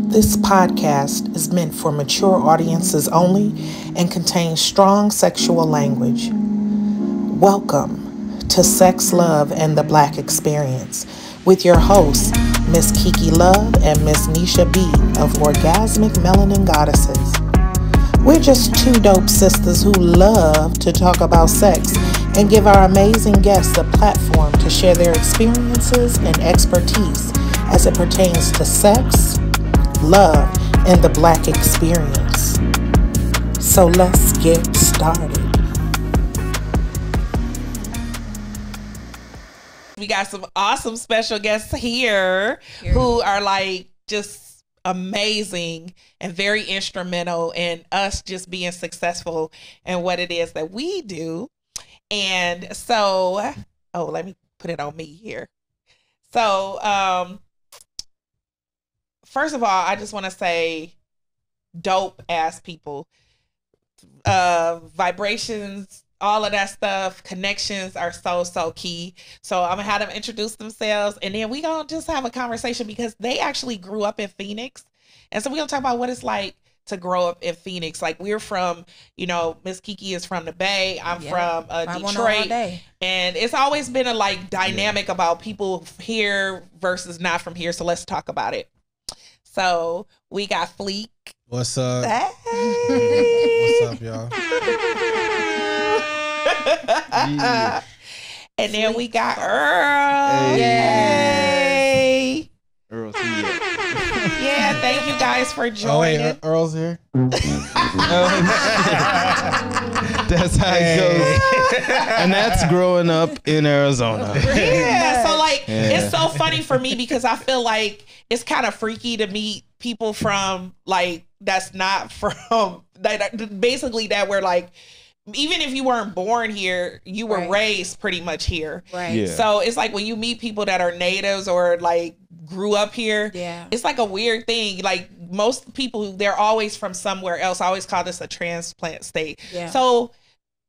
This podcast is meant for mature audiences only and contains strong sexual language. Welcome to Sex, Love, and the Black Experience with your hosts, Miss Kiki Love and Miss neshab of Orgasmic Melanin Goddesses. We're just two dope sisters who love to talk about sex and give our amazing guests a platform to share their experiences and expertise as it pertains to sex, love, and the Black experience. So let's get started. We got some awesome special guests here who are like just amazing and very instrumental in us just being successful in what it is that we do. And so, let me put it on me here. So, first of all, I just want to say dope ass people, vibrations, all of that stuff, connections are so key. So I'm gonna have them introduce themselves, and then we gonna just have a conversation because they actually grew up in Phoenix, and so we gonna talk about what it's like to grow up in Phoenix. Like, we're from, Miss Kiki is from the Bay, I'm from Detroit, and it's always been a like dynamic about people here versus not from here. So let's talk about it. So we got Fleek. What's up? Hey. What's up, y'all? Yeah. And then we got Earl. Hey. Yay. Earl's here. Yeah, thank you guys for joining. Oh, wait, Earl's here? That's how it goes. And that's growing up in Arizona. Yeah, so like, it's so funny for me because I feel like it's kind of freaky to meet people from like, that's not from, basically that we're like, even if you weren't born here, you were raised pretty much here. Right. Yeah. So it's like when you meet people that are natives or like grew up here, it's like a weird thing. Like most people, they're always from somewhere else. I always call this a transplant state. Yeah. So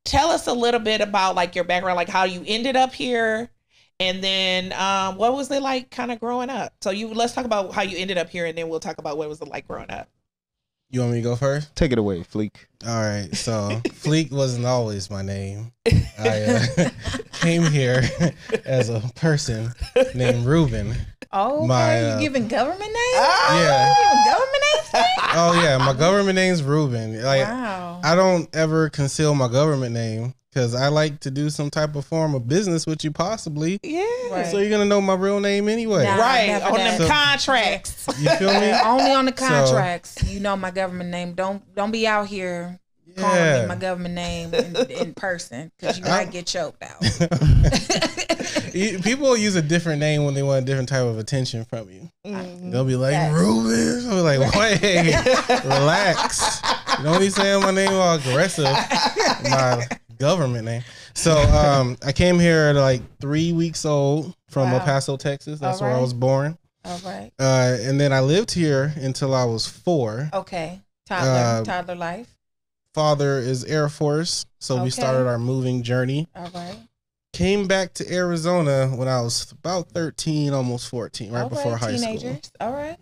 tell us a little bit about like your background, like how you ended up here. And then what was it like kind of growing up? So let's talk about how you ended up here, and then we'll talk about what was it like growing up. You want me to go first? Take it away, Fleek. All right. So Fleek wasn't always my name. I came here as a person named Ruben. Oh, okay. You giving government names? Yeah. You giving government names? Oh, yeah. My government name's Ruben. Like, Wow. I don't ever conceal my government name because I like to do some type of form of business with you, possibly. Yeah. Right. So you're going to know my real name anyway. Nah. Right. never On that. them contracts. You feel me? Only on the contracts. You know my government name. Don't be out here calling me my government name in person because you might get choked out. People use a different name when they want a different type of attention from you. Mm-hmm. They'll be like, Ruben. I'll be like, wait, relax. You don't be saying my name all aggressive. My government name. So I came here at like 3 weeks old from El Paso, Texas. That's where I was born. All right. And then I lived here until I was 4. Okay. Toddler life. Father is Air Force. So we started our moving journey. All right. Came back to Arizona when I was about 13, almost 14, right before high Teenagers. school. All right.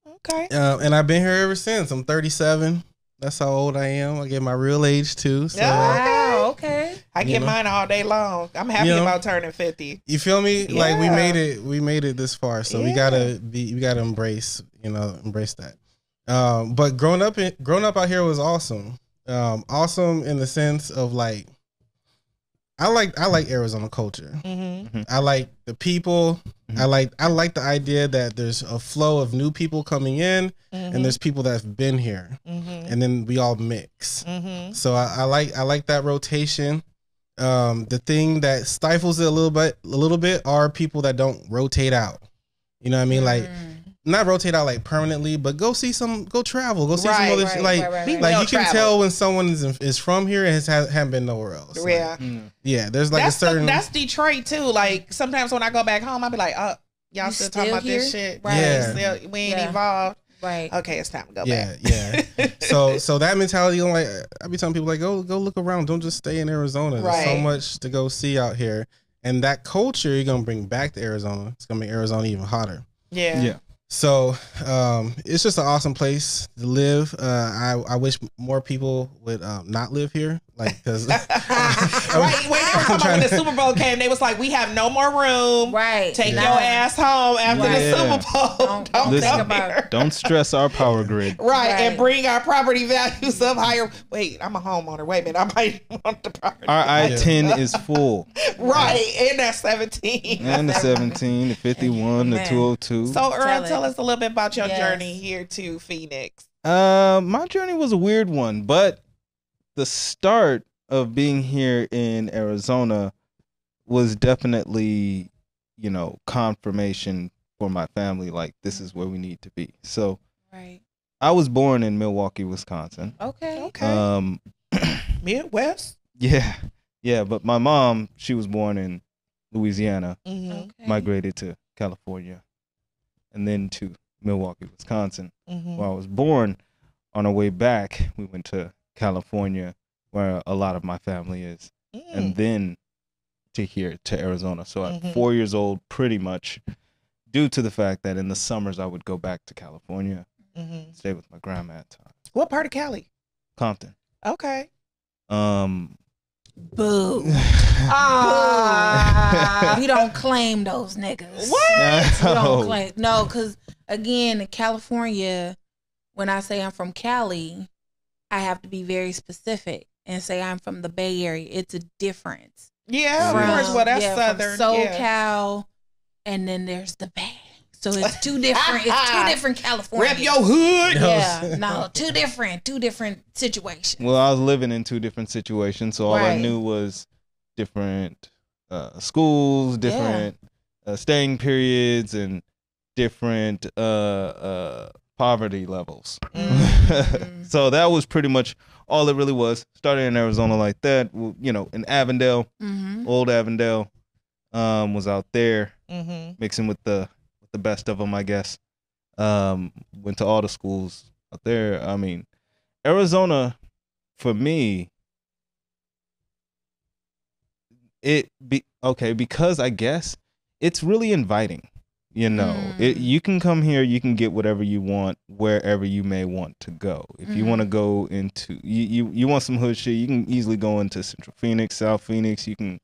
Okay. And I've been here ever since. I'm 37. That's how old I am. I get my real age too. So, Wow. Okay. I get mine all day long. I'm happy about turning 50. You feel me? Yeah. Like we made it this far. So we gotta embrace that. But growing up out here was awesome. Awesome in the sense of like, I like Arizona culture. Mm-hmm. I like the people. Mm-hmm. I like the idea that there's a flow of new people coming in, and there's people that have been here, and then we all mix. Mm-hmm. So I like that rotation. The thing that stifles it a little bit are people that don't rotate out. You know what I mean? Like, not rotate out like permanently, but go travel, go see some other shit. Like you can tell when someone is from here and haven't been nowhere else. Yeah. Yeah. There's like a certain. That's Detroit too. Like sometimes when I go back home, I'll be like, oh, y'all still talking about this shit. Right. Yeah. We ain't evolved. Right. Okay, it's time to go back. Yeah. So that mentality, like I be telling people, like go look around. Don't just stay in Arizona. There's so much to go see out here. And that culture you're gonna bring back to Arizona. It's gonna make Arizona even hotter. Yeah. So it's just an awesome place to live. I wish more people would not live here, like because Right, when they were talking about when the Super Bowl came, they was like, "We have no more room. Right, Take your ass home after the Super Bowl. Don't think come about here." Don't stress our power grid. Right, and bring our property values up higher. Wait, I'm a homeowner. Wait a minute, I might want the property. Our I-10 is full. Right, and that's 17. And the 17, the 51, the 202. So, Earl, tell us a little bit about your journey here to Phoenix. My journey was a weird one, but the start of being here in Arizona was definitely, confirmation for my family. Like, this is where we need to be. So, I was born in Milwaukee, Wisconsin. Okay. Midwest? Yeah. But my mom, she was born in Louisiana, migrated to California, and then to Milwaukee, Wisconsin, where I was born. On our way back, we went to California, where a lot of my family is, and then to here to Arizona. So at 4 years old, pretty much, due to the fact that in the summers I would go back to California, stay with my grandma at times. What part of Cali? Compton. Okay. Boo. We don't claim those niggas. What? We don't claim. No, because again, in California, when I say I'm from Cali, I have to be very specific and say I'm from the Bay Area. It's a difference. Yeah, of course. Well, that's Southern. SoCal, and then there's the Bay. So it's two different. It's two different California. Rep your hood. Yeah, no, two different situations. Well, I was living in two different situations, so all I knew was different schools, different staying periods, and different poverty levels. So that was pretty much all it really was. Started in Arizona like that, in Avondale, old Avondale, was out there mixing with the best of them, I guess. Went to all the schools out there. I mean, Arizona, for me, because I guess it's really inviting. You can come here, you can get whatever you want, wherever you may want to go. If you want to go into, you want some hood shit, you can easily go into Central Phoenix, South Phoenix. You can,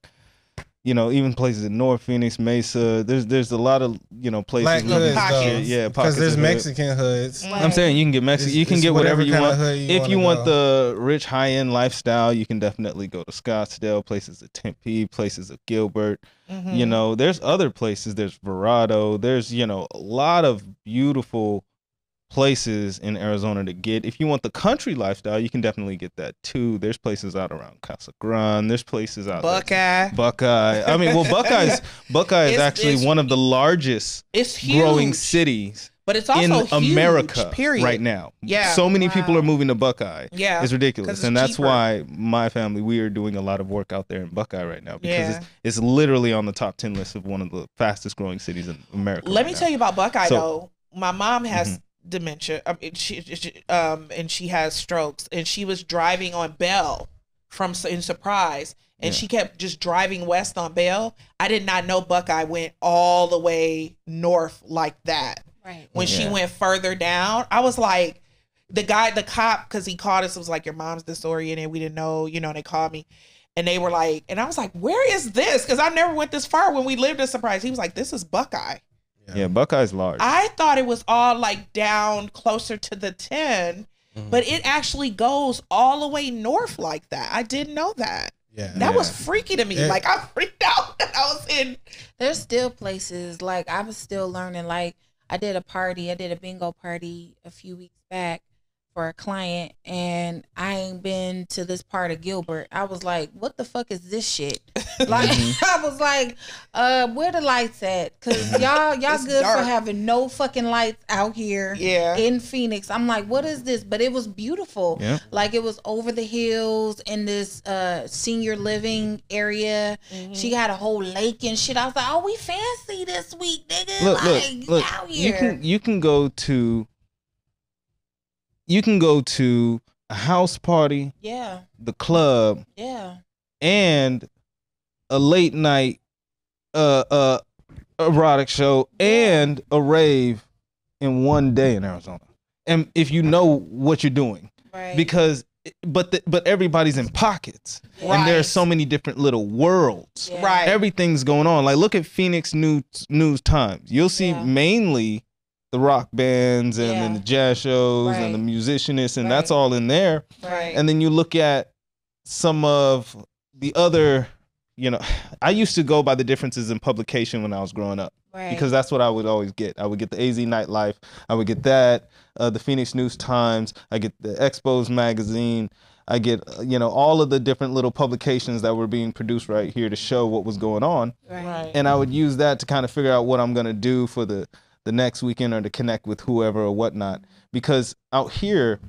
even places in North Phoenix, Mesa. There's a lot of, places. Black hoods, pockets. because there's Mexican hoods. I'm saying you can get Mexican. You can get whatever you want. If you want the rich high-end lifestyle, you can definitely go to Scottsdale, places of Tempe, places of Gilbert. There's other places. There's Verrado. There's, a lot of beautiful places in Arizona to get. If you want the country lifestyle, you can definitely get that too. There's places out around Casa Grande. There's places out Buckeye. I mean, well, Buckeye is actually one of the largest growing cities. But it's also in America period. Right now. Yeah. So many people are moving to Buckeye. Yeah. It's ridiculous. It's and that's cheaper. why my family, we are doing a lot of work out there in Buckeye right now. Because it's literally on the top 10 list of one of the fastest growing cities in America. Let me tell you about Buckeye, though. My mom has dementia. And she has strokes. And she was driving on Bell in Surprise. And she kept just driving west on Bell. I did not know Buckeye went all the way north like that. Right. When she went further down, I was like, the cop, because he called us, was like, your mom's disoriented. We didn't know, they called me. And they were like, and I was like, where is this? Because I never went this far when we lived in Surprise. He was like, this is Buckeye. Yeah, Buckeye's large. I thought it was all like down closer to the 10, but it actually goes all the way north like that. I didn't know that. Yeah. That was freaky to me. Like, I freaked out that I was in. There's still places, like, I was still learning, like, I did a bingo party a few weeks back for a client, and I ain't been to this part of Gilbert. I was like, what the fuck is this shit? Like, I was like, where the lights at? Because y'all good dark for having no fucking lights out here in Phoenix. I'm like, what is this? But it was beautiful. Yeah. Like, it was over the hills in this senior living area. She had a whole lake and shit. I was like, oh, we fancy this week, nigga. Look, out here. You can go to a house party, the club, and a late night erotic show and a rave in one day in Arizona. And if you know what you're doing, because but everybody's in pockets, and there are so many different little worlds. Right, everything's going on. Like look at Phoenix News Times. You'll see mainly the rock bands and then the jazz shows and the musicianists, and that's all in there. Right. And then you look at some of the other, you know, I used to go by the differences in publication when I was growing up. Because that's what I would always get. I would get the AZ Nightlife. I would get that, the Phoenix News Times. I get the Expos magazine. I get, you know, all of the different little publications that were being produced right here to show what was going on. Right. And I would use that to kind of figure out what I'm going to do for the next weekend or to connect with whoever or whatnot. Because out here,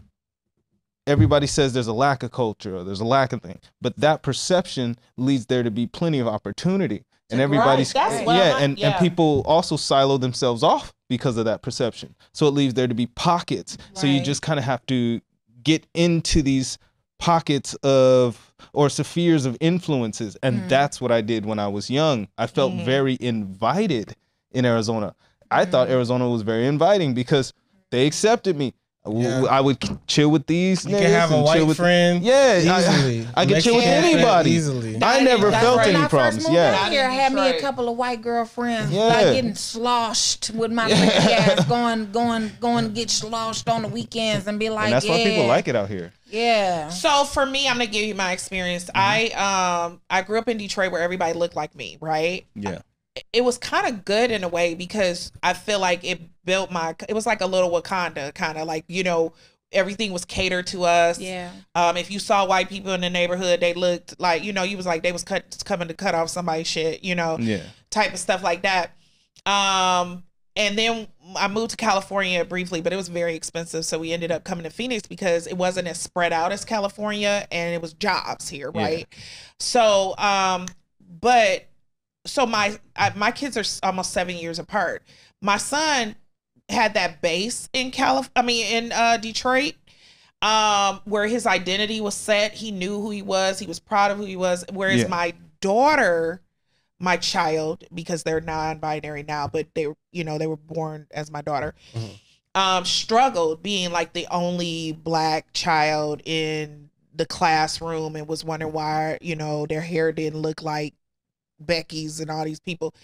everybody says there's a lack of culture or there's a lack of thing. But that perception leads there to be plenty of opportunity. And everybody's and people also silo themselves off because of that perception. So it leaves there to be pockets. So you just kind of have to get into these pockets of or spheres of influences. And that's what I did when I was young. I felt very invited in Arizona. I thought Arizona was very inviting because they accepted me. I would chill with these. You can have a white friend. Easily. I can chill with anybody. Easily. I never felt any problems. I had me a couple of white girlfriends, like getting sloshed with my freaky ass, going to get sloshed on the weekends and be like, and that's why people like it out here. Yeah. So for me, I'm gonna give you my experience. I grew up in Detroit where everybody looked like me, right? Yeah. It was kind of good in a way because I feel like it built it was like a little Wakanda, kind of like, you know, everything was catered to us. Yeah. If you saw white people in the neighborhood, they looked like, you know, you was like, they was coming to cut off somebody's shit, you know, type of stuff like that. And then I moved to California briefly, but it was very expensive. So we ended up coming to Phoenix because it wasn't as spread out as California and it was jobs here. Right. Yeah. So, so my kids are almost 7 years apart. My son had that base in Detroit, where his identity was set. He knew who he was. He was proud of who he was. Whereas my daughter, my child, because they're non-binary now, but they were born as my daughter, struggled being like the only Black child in the classroom and was wondering why, you know, their hair didn't look like Becky's and all these people.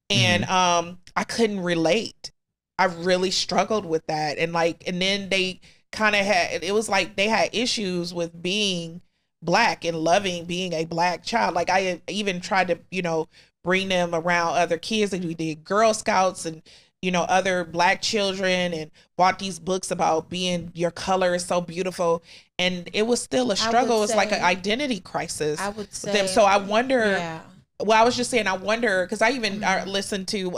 And I couldn't relate. I really struggled with that. And then they kind of it was like they had issues with being Black and loving being a Black child. Like I even tried to, you know, bring them around other kids, and we did Girl Scouts and, you know, other Black children, and bought these books about being, your color is so beautiful. And it was still a struggle. It's like an identity crisis. I would say. So I wonder, well, I was just saying, I wonder, because I even listened to,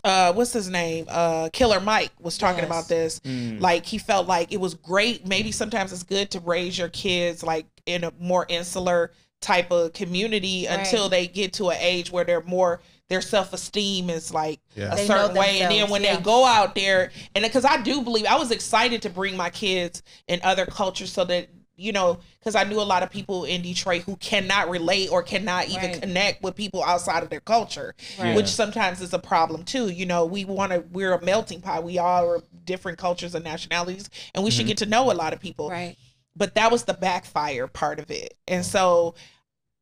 what's his name? Killer Mike was talking about this. Like, he felt like it was great. Maybe sometimes it's good to raise your kids like in a more insular type of community until they get to an age where their self-esteem is like a certain way. And then when they go out there, and because I do believe, I was excited to bring my kids in other cultures so that, you know, because I knew a lot of people in Detroit who cannot relate or cannot even connect with people outside of their culture, which sometimes is a problem too. You know, we're a melting pot. We all are different cultures and nationalities, and we should get to know a lot of people. Right. But that was the backfire part of it. And so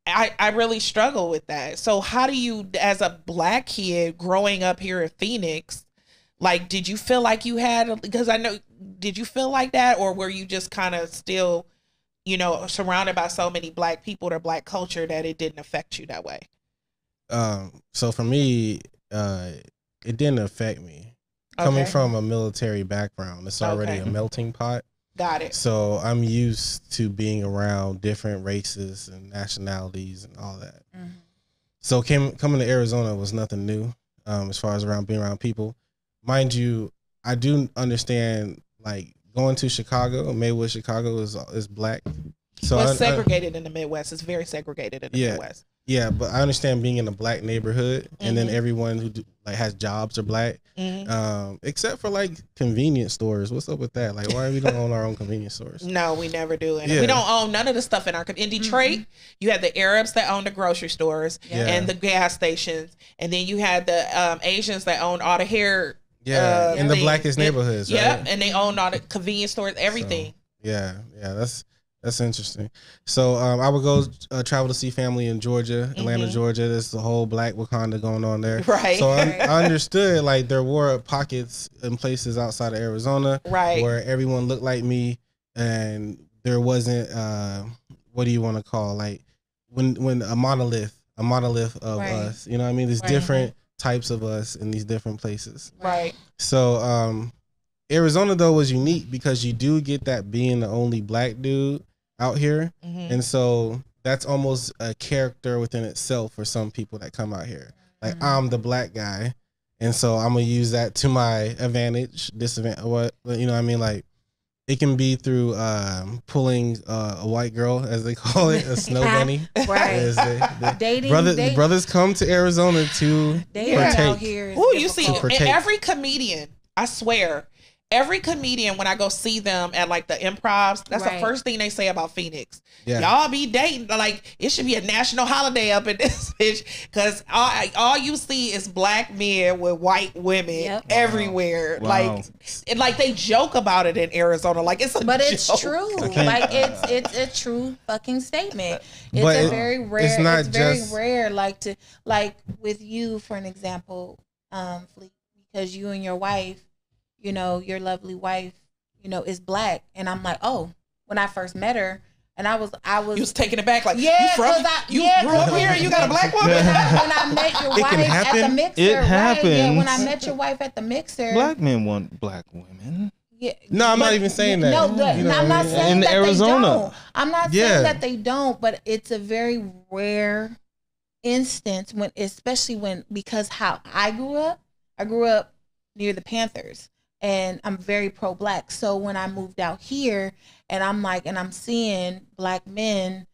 I really struggle with that. So how do you, as a Black kid growing up here in Phoenix, like, did you feel like you had, because I know, did you feel like that, or were you just kind of still, you know, surrounded by so many Black people or Black culture that it didn't affect you that way? So for me, it didn't affect me. Coming from a military background, it's already a melting pot. Got it. So I'm used to being around different races and nationalities and all that. So coming to Arizona was nothing new, as far as being around people. Mind you, I do understand, like, going to Chicago, Maywood, Chicago is Black. So it's segregated in the Midwest. It's very segregated in the Midwest. Yeah, but I understand being in a Black neighborhood, and then everyone who has jobs are Black, except for like convenience stores. What's up with that? Like, why we don't own our own convenience stores? No, we never do, and we don't own none of the stuff in Detroit. You had the Arabs that owned the grocery stores and the gas stations, and then you had the Asians that owned all the hair Yeah, in the thing. blackest neighborhoods, right? Yeah, and they own all the convenience stores, everything. So, yeah, that's interesting. So I would go travel to see family in Georgia, Atlanta, Georgia. There's the whole Black Wakanda going on there. Right. So I understood like there were pockets and places outside of Arizona where everyone looked like me, and there wasn't what do you want to call, like when a monolith of us. You know what I mean? There's different types of us in these different places. Right. So Arizona though was unique because you do get that being the only Black dude out here, and so that's almost a character within itself for some people that come out here. Like I'm the Black guy, and so I'm gonna use that to my advantage. Disadvantage, what you know what I mean? Like it can be through pulling a white girl, as they call it, a snow bunny. Right. Dating. Brothers come to Arizona to partake. Oh, you see, every comedian, I swear, every comedian, when I go see them at like the improvs, that's the first thing they say about Phoenix. Yeah. Y'all be dating, like it should be a national holiday up in this bitch, because all you see is Black men with white women everywhere. Wow. Like they joke about it in Arizona, like it's a but joke. It's true. Like it's a true fucking statement. It's very rare. It's not very rare. Like with you, for an example, Fleek, because you and your wife, you know, your lovely wife, you know, is Black. And I'm like, oh, when I first met her, and I was you was taking it back, like, you grew up here and you got a Black woman? When I met your wife at the mixer. It happens. Yeah, when I met your wife at the mixer. Black men want Black women. Yeah. No, I'm not even saying that. No, I'm not saying in that Arizona. They don't. I'm not saying that they don't, but it's a very rare instance because how I grew up near the Panthers. And I'm very pro-Black. So when I moved out here and I'm seeing Black men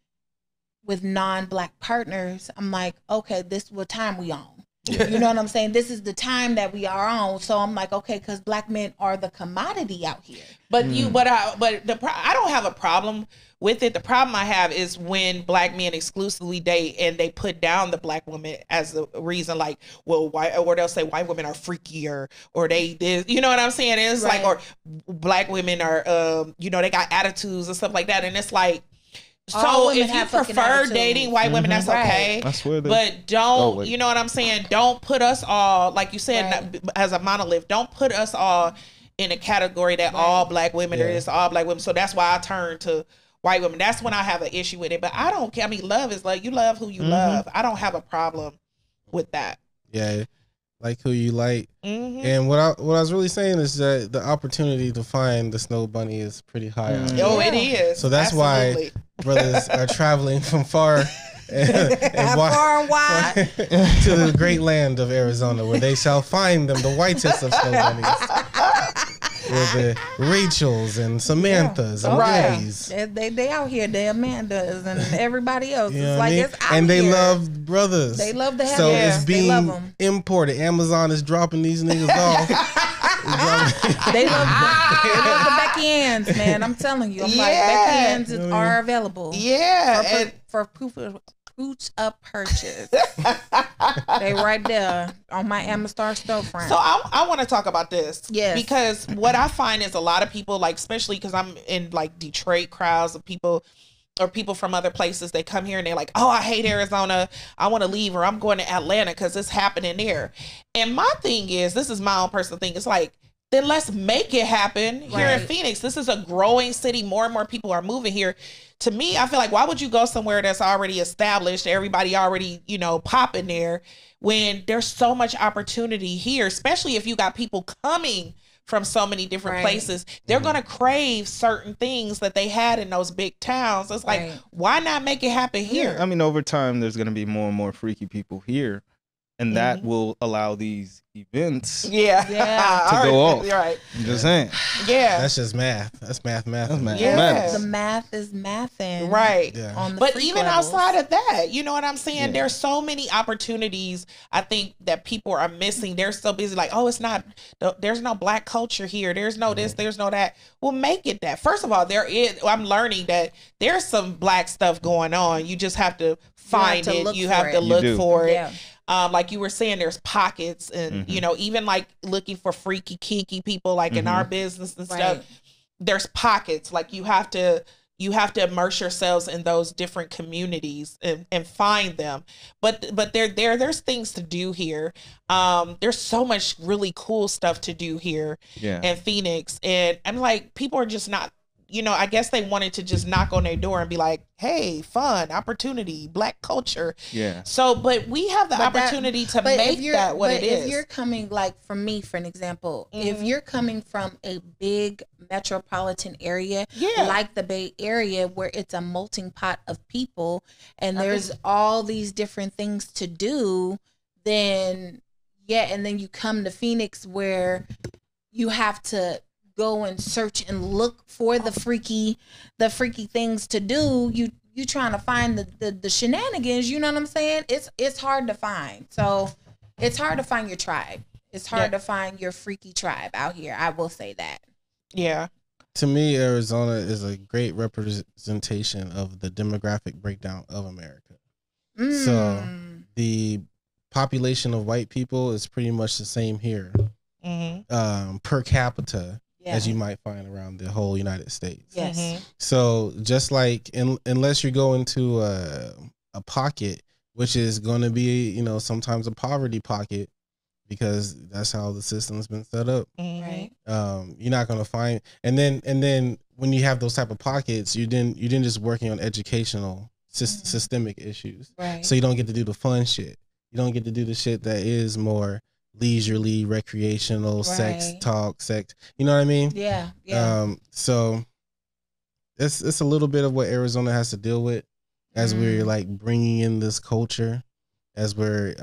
with non-Black partners, I'm like, okay, this is what time we on. You know what I'm saying? This is the time that we are on. So I'm like, okay, because Black men are the commodity out here. But I don't have a problem with it. The problem I have is when Black men exclusively date and they put down the Black woman as a reason, like, well, why, or they'll say white women are freakier, or they you know what I'm saying? It's like, or Black women are, you know, they got attitudes and stuff like that, and it's like. So if you prefer dating white women, that's okay. I swear but don't, you know what I'm saying? Don't put us all, like you said, as a monolith, don't put us all in a category that all Black women are just all Black women. So that's why I turn to white women. That's when I have an issue with it. But I don't care. I mean, love is like, you love who you love. I don't have a problem with that. Yeah. Like who you like. And what I was really saying is that the opportunity to find the snow bunny is pretty high. Oh, it is. So that's why brothers are traveling from far and wide to the great land of Arizona, where they shall find them, the whitest of snow bunnies. With the Rachels and Samanthas and Billies. They out here, the Amandas and everybody else. You it's like it's out and they here. Love brothers. They love to have so it's being imported. Amazon is dropping these niggas off. They love the Becky Ann's, man. I'm telling you. I'm like, Becky Ann's are available. Yeah. For fruits of purchase. They right there on my Amazon storefront. So I want to talk about this. Yes. Because what I find is a lot of people, like, especially because I'm in like Detroit crowds of people or people from other places, they come here and they're like, oh, I hate Arizona. I want to leave, or I'm going to Atlanta because it's happening there. And my thing is, this is my own personal thing. It's like, then let's make it happen here in Phoenix. This is a growing city. More and more people are moving here. To me, I feel like, why would you go somewhere that's already established, everybody already, you know, popping there, when there's so much opportunity here, especially if you got people coming from so many different places. They're going to crave certain things that they had in those big towns. It's like, why not make it happen here? Yeah, I mean, over time, there's going to be more and more freaky people here. And that will allow these events to go off. You're right. I'm just saying. Yeah. That's just math. That's math. Yeah. The math is mathing. Right. Yeah. On the but even levels. outside of that, you know what I'm saying? There's so many opportunities, I think, that people are missing. They're so busy like, oh, there's no Black culture here. There's no this, there's no that. Well, make it that. First of all, I'm learning that there's some Black stuff going on. You just have to find it. You have to look for it. Yeah. like you were saying, there's pockets, and you know, even like looking for freaky, kinky people, like in our business and stuff. There's pockets. Like you have to immerse yourselves in those different communities and find them. But there's things to do here. There's so much really cool stuff to do here in Phoenix. And I'm like, people are just not, you know, I guess they wanted to just knock on their door and be like, hey, fun, opportunity, Black culture. Yeah. So, but we have the opportunity to make that what it is. If you're coming, like for me, for an example, if you're coming from a big metropolitan area, like the Bay Area, where it's a melting pot of people and there's all these different things to do, then and then you come to Phoenix where you have to go and search and look for the freaky things to do. You trying to find the shenanigans, you know what I'm saying? It's hard to find. So it's hard to find your tribe. It's hard to find your freaky tribe out here. I will say that. Yeah. To me, Arizona is a great representation of the demographic breakdown of America. So the population of white people is pretty much the same here, per capita, as you might find around the whole United States. Yes. So just like, unless you go into a pocket, which is going to be, you know, sometimes a poverty pocket, because that's how the system's been set up. Right. You're not going to find, and then when you have those type of pockets, you didn't just working on educational systemic issues. Right. So you don't get to do the fun shit. You don't get to do the shit that is more leisurely, recreational, sex talk, you know what I mean? Yeah. So it's a little bit of what Arizona has to deal with as we're like bringing in this culture, as we're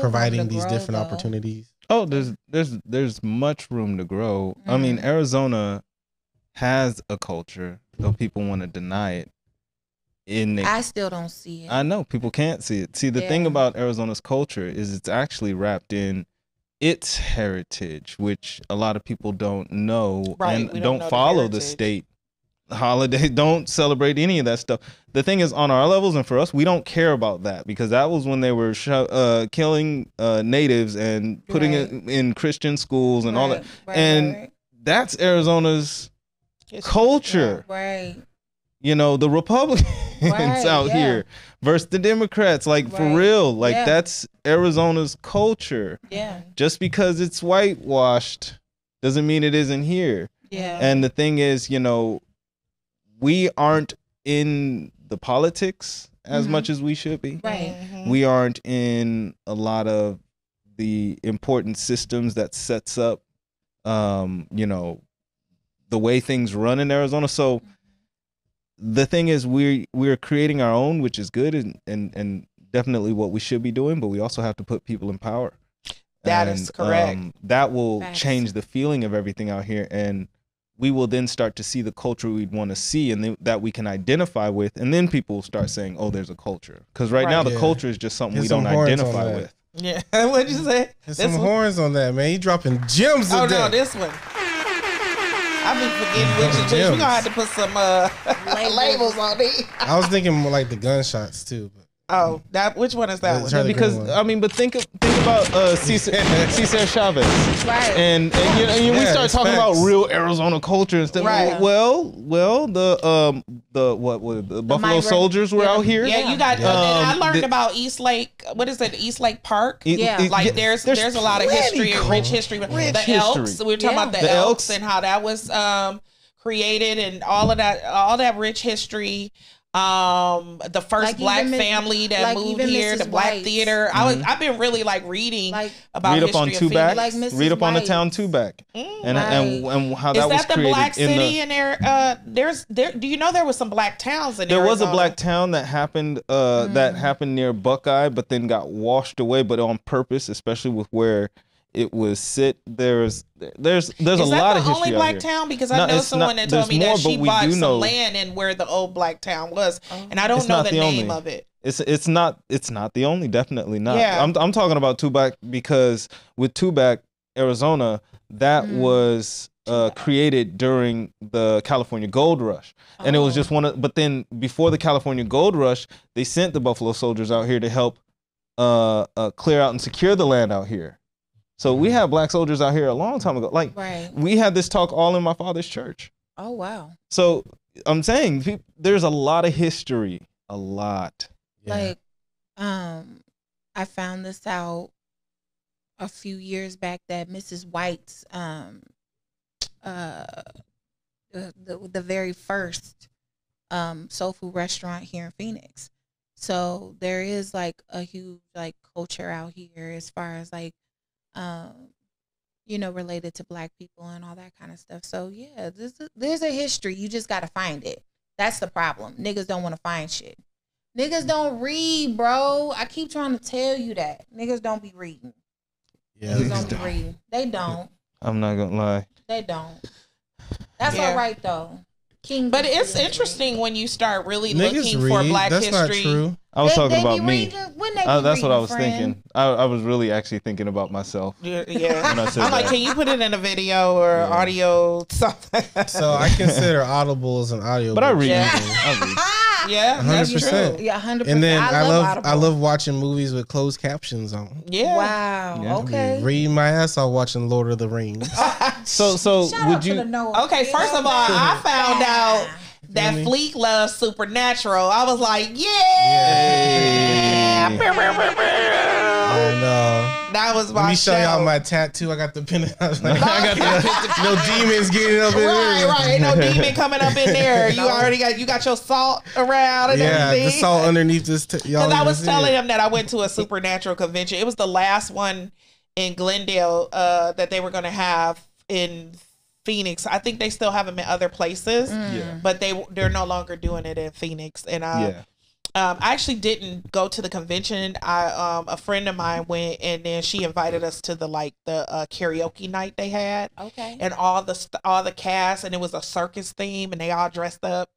providing these different opportunities. Oh, there's much room to grow. I mean, Arizona has a culture, though people want to deny it. I still don't see it. I know people can't see it. See, the thing about Arizona's culture is it's actually wrapped in its heritage, which a lot of people don't know and don't follow the state holiday, don't celebrate any of that stuff. The thing is, on our levels and for us, we don't care about that, because that was when they were killing natives and putting it in Christian schools and all that. That's Arizona's culture. Right. You know, the Republicans out here versus the Democrats, like for real, like that's Arizona's culture. Yeah. Just because it's whitewashed doesn't mean it isn't here. Yeah. And the thing is, you know, we aren't in the politics as much as we should be. Right. We aren't in a lot of the important systems that sets up, you know, the way things run in Arizona. So the thing is, we're creating our own, which is good and definitely what we should be doing, but we also have to put people in power. That is correct. That will change the feeling of everything out here, and we will then start to see the culture we'd want to see and that we can identify with, and then people will start saying, oh, there's a culture. Because right now the culture is just something we don't identify with. Yeah. What'd you say? There's some horns on that, man. You dropping gems today. Oh, no, this one. I've been forgetting which we're going to have to put some labels on it. I was thinking more like the gunshots, too. But. Oh, which one is that one? Yeah, because I mean, but think about Cesar Chavez, right? And you know, we start talking about real Arizona culture and stuff. Right. Well, the Buffalo Soldiers were out here. Yeah, you got. And I learned about East Lake. What is it? East Lake Park. Like there's a lot of history, rich history. The Elks. We were talking about the Elks and how that was created and all of that rich history. The first Black family that moved here, the Black theater. I've been really like reading about read up history on of Tubac, Phoenix. read up on the town Tubac, and how that was created. Is that the Black city in there? Do you know there was some Black towns in There Arizona? was a Black town that happened near Buckeye, but then got washed away, but on purpose, especially with where it was sit. There's a lot of history. Is that the only Black town? Because I know someone that told me that she bought some land in where the old Black town was, and I don't know the name of it. It's not the only. Definitely not. Yeah. I'm talking about Tubac, because with Tubac, Arizona, that was created during the California Gold Rush, and it was just but then before the California Gold Rush, they sent the Buffalo Soldiers out here to help clear out and secure the land out here. So we had black soldiers out here a long time ago. Like we had this talk all in my father's church. Oh wow. So I'm saying there's a lot of history, a lot. Like, I found this out a few years back that Mrs. White's, the very first soul food restaurant here in Phoenix. So there is like a huge like culture out here as far as like, you know, related to black people and all that kind of stuff. So yeah, there's a history. You just got to find it. That's the problem. Niggas don't want to find shit. Niggas don't read, bro. I keep trying to tell you that. Niggas don't be reading. Yeah, Niggas don't be reading. They don't. I'm not gonna lie. They don't. That's all right though. King, but it's interesting when you start really niggas looking read. for Black That's history. Not true. I was talking about me. That's what I was thinking. I was really actually thinking about myself. Yeah. When I said I'm like, that. can you put it in a video or audio something? So I consider Audible as an audio. But I read. Yeah. I read. Yeah, 100%. Yeah, 100%. And then I love watching movies with closed captions on. Yeah. Wow. Yeah. Okay. Read my ass off watching Lord of the Rings. So Shout would out you? to the Noah Okay, kids. I found out that me? Fleek loves Supernatural. I was like, yeah. And That was my let me show show. y'all my tattoo. I got the pin. I got the no demons getting up in there. Right. Ain't no demon coming up in there. You already got your salt around and everything. The salt underneath this. Y'all Because I was even see telling it. him that I went to a Supernatural convention. It was the last one in Glendale that they were going to have in Phoenix. I think they still have them in other places, but they're no longer doing it in Phoenix. And I actually didn't go to the convention. A friend of mine went, and then she invited us to the karaoke night they had. Okay. And all the cast, and it was a circus theme, and they all dressed up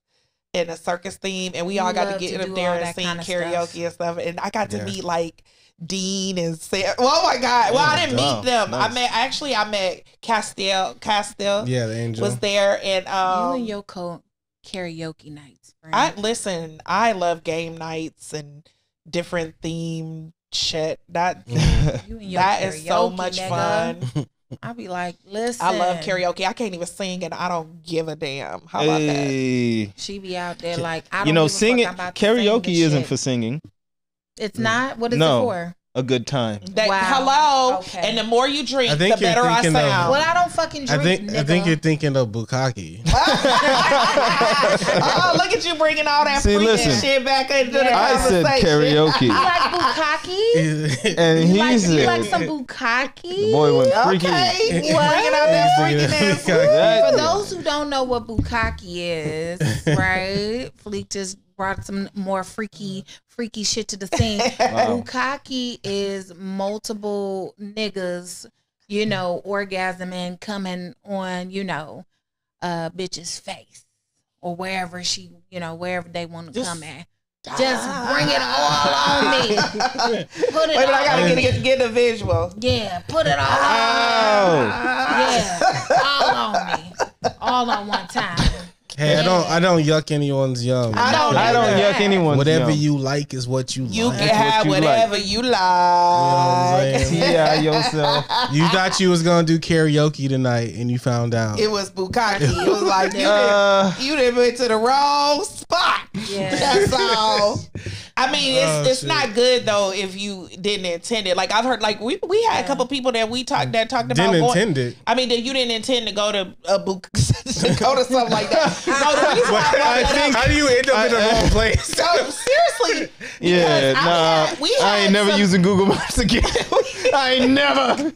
in a circus theme, and we all got to get up there and sing karaoke and stuff. And I got to meet like Dean and Sarah. Oh my God! Well, I didn't meet them. Nice. I met Castile. Yeah, the angel was there, and you and your karaoke nights, friend. I love game nights and different theme shit. That You and your that is so karaoke, much nigga. fun. I be like, listen. I love karaoke. I can't even sing, and I don't give a damn. How about that? She be out there like, I don't You know, give a fuck, singing I'm about to sing karaoke this isn't shit. for singing. It's not. What is No. it for? A good time. Hello. Okay. And the more you drink, I think the you're better I thinking of- sound. Well, I don't fucking drink. I think you're thinking of bukkake. Oh, look at you bringing all that See, freaking listen. shit back into the I said conversation. You karaoke, like bukkake? and You he like said, some bukkake? the boy went freaky. Okay, you What? bringing out that freaking ass. That- For those who don't know what bukkake is, right? Fleek just brought some more freaky shit to the scene. Wow. Bukkake is multiple niggas, you know, orgasming, coming on, you know, bitch's face or wherever wherever they want to come at. Just bring it all on me. Put it Wait, all I gotta on me. get a visual. Yeah, put it all Oh. Yeah, all on me. All on one time. Hey, I don't yuck anyone's yum. I don't I don't either. yuck anyone's Whatever yum. you like is what you You like. can have you whatever you like. I'm saying? Yeah, yourself. You thought you was gonna do karaoke tonight, and you found out. It was bukkake. It was like you didn't went to the wrong spot. Yeah. That's all. I mean, it's shit. not good though if you didn't intend it. Like I've heard, like we had a couple people that talked about Didn't going. intend it. I mean, that you didn't intend to go to a book, to go to something like that. No, the reason why I brought that up- How do you end up in the wrong place? So seriously, Yeah, because nah. we I had ain't never some- using Google Maps again. I ain't never. You walking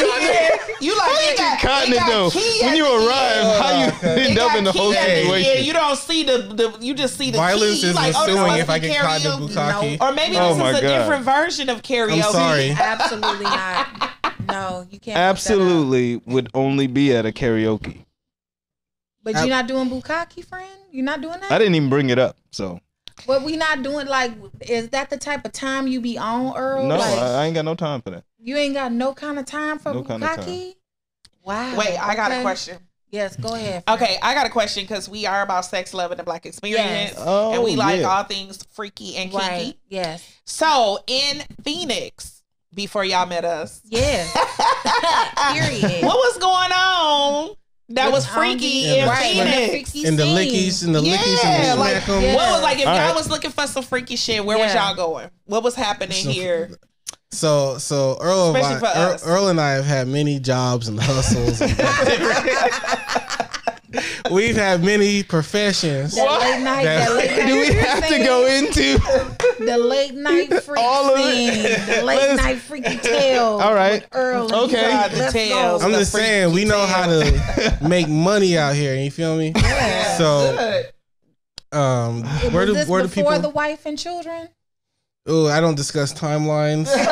in, you like you got Continent though. key When at you the arrive, end. how you They end up got in the whole key at the end. situation? You don't see the you just see the Violence key. is Like, oh, this ensuing must if I be get caught in karaoke. bukkake. Or maybe Oh this my is a God. different version of karaoke. I'm sorry. Absolutely not. No, you can't. Absolutely would only be at a karaoke. But you're not doing bukkake, friend? You're not doing that? I didn't even bring it up, so But we not doing is that the type of time you be on, Earl? no, Like, I ain't got no time for that. you ain't got no kind of time for No bukkake? kind of time. Wow. Wait, I got a okay. question. Yes, go ahead. Okay, I got a question because we are about sex, love, and the Black experience. Yes. And we like all things freaky and kinky. Right. Yes. So in Phoenix, before y'all met us. Yes. Period. What was going on that was freaky in Phoenix? In the lickies and the lickies and the like, smack 'em. what was like if y'all was looking for some freaky shit, where was y'all going? What was happening here? So Earl and I have had many jobs and hustles. We've had many professions. That late night, do we have to go into the late night freak scene, the late night freaky tales? All right. With Earl and Okay. Let's go. I'm just saying, we know how to make money out here. You feel me? Yeah. So, where do people? The wife and children? Oh, I don't discuss timelines. You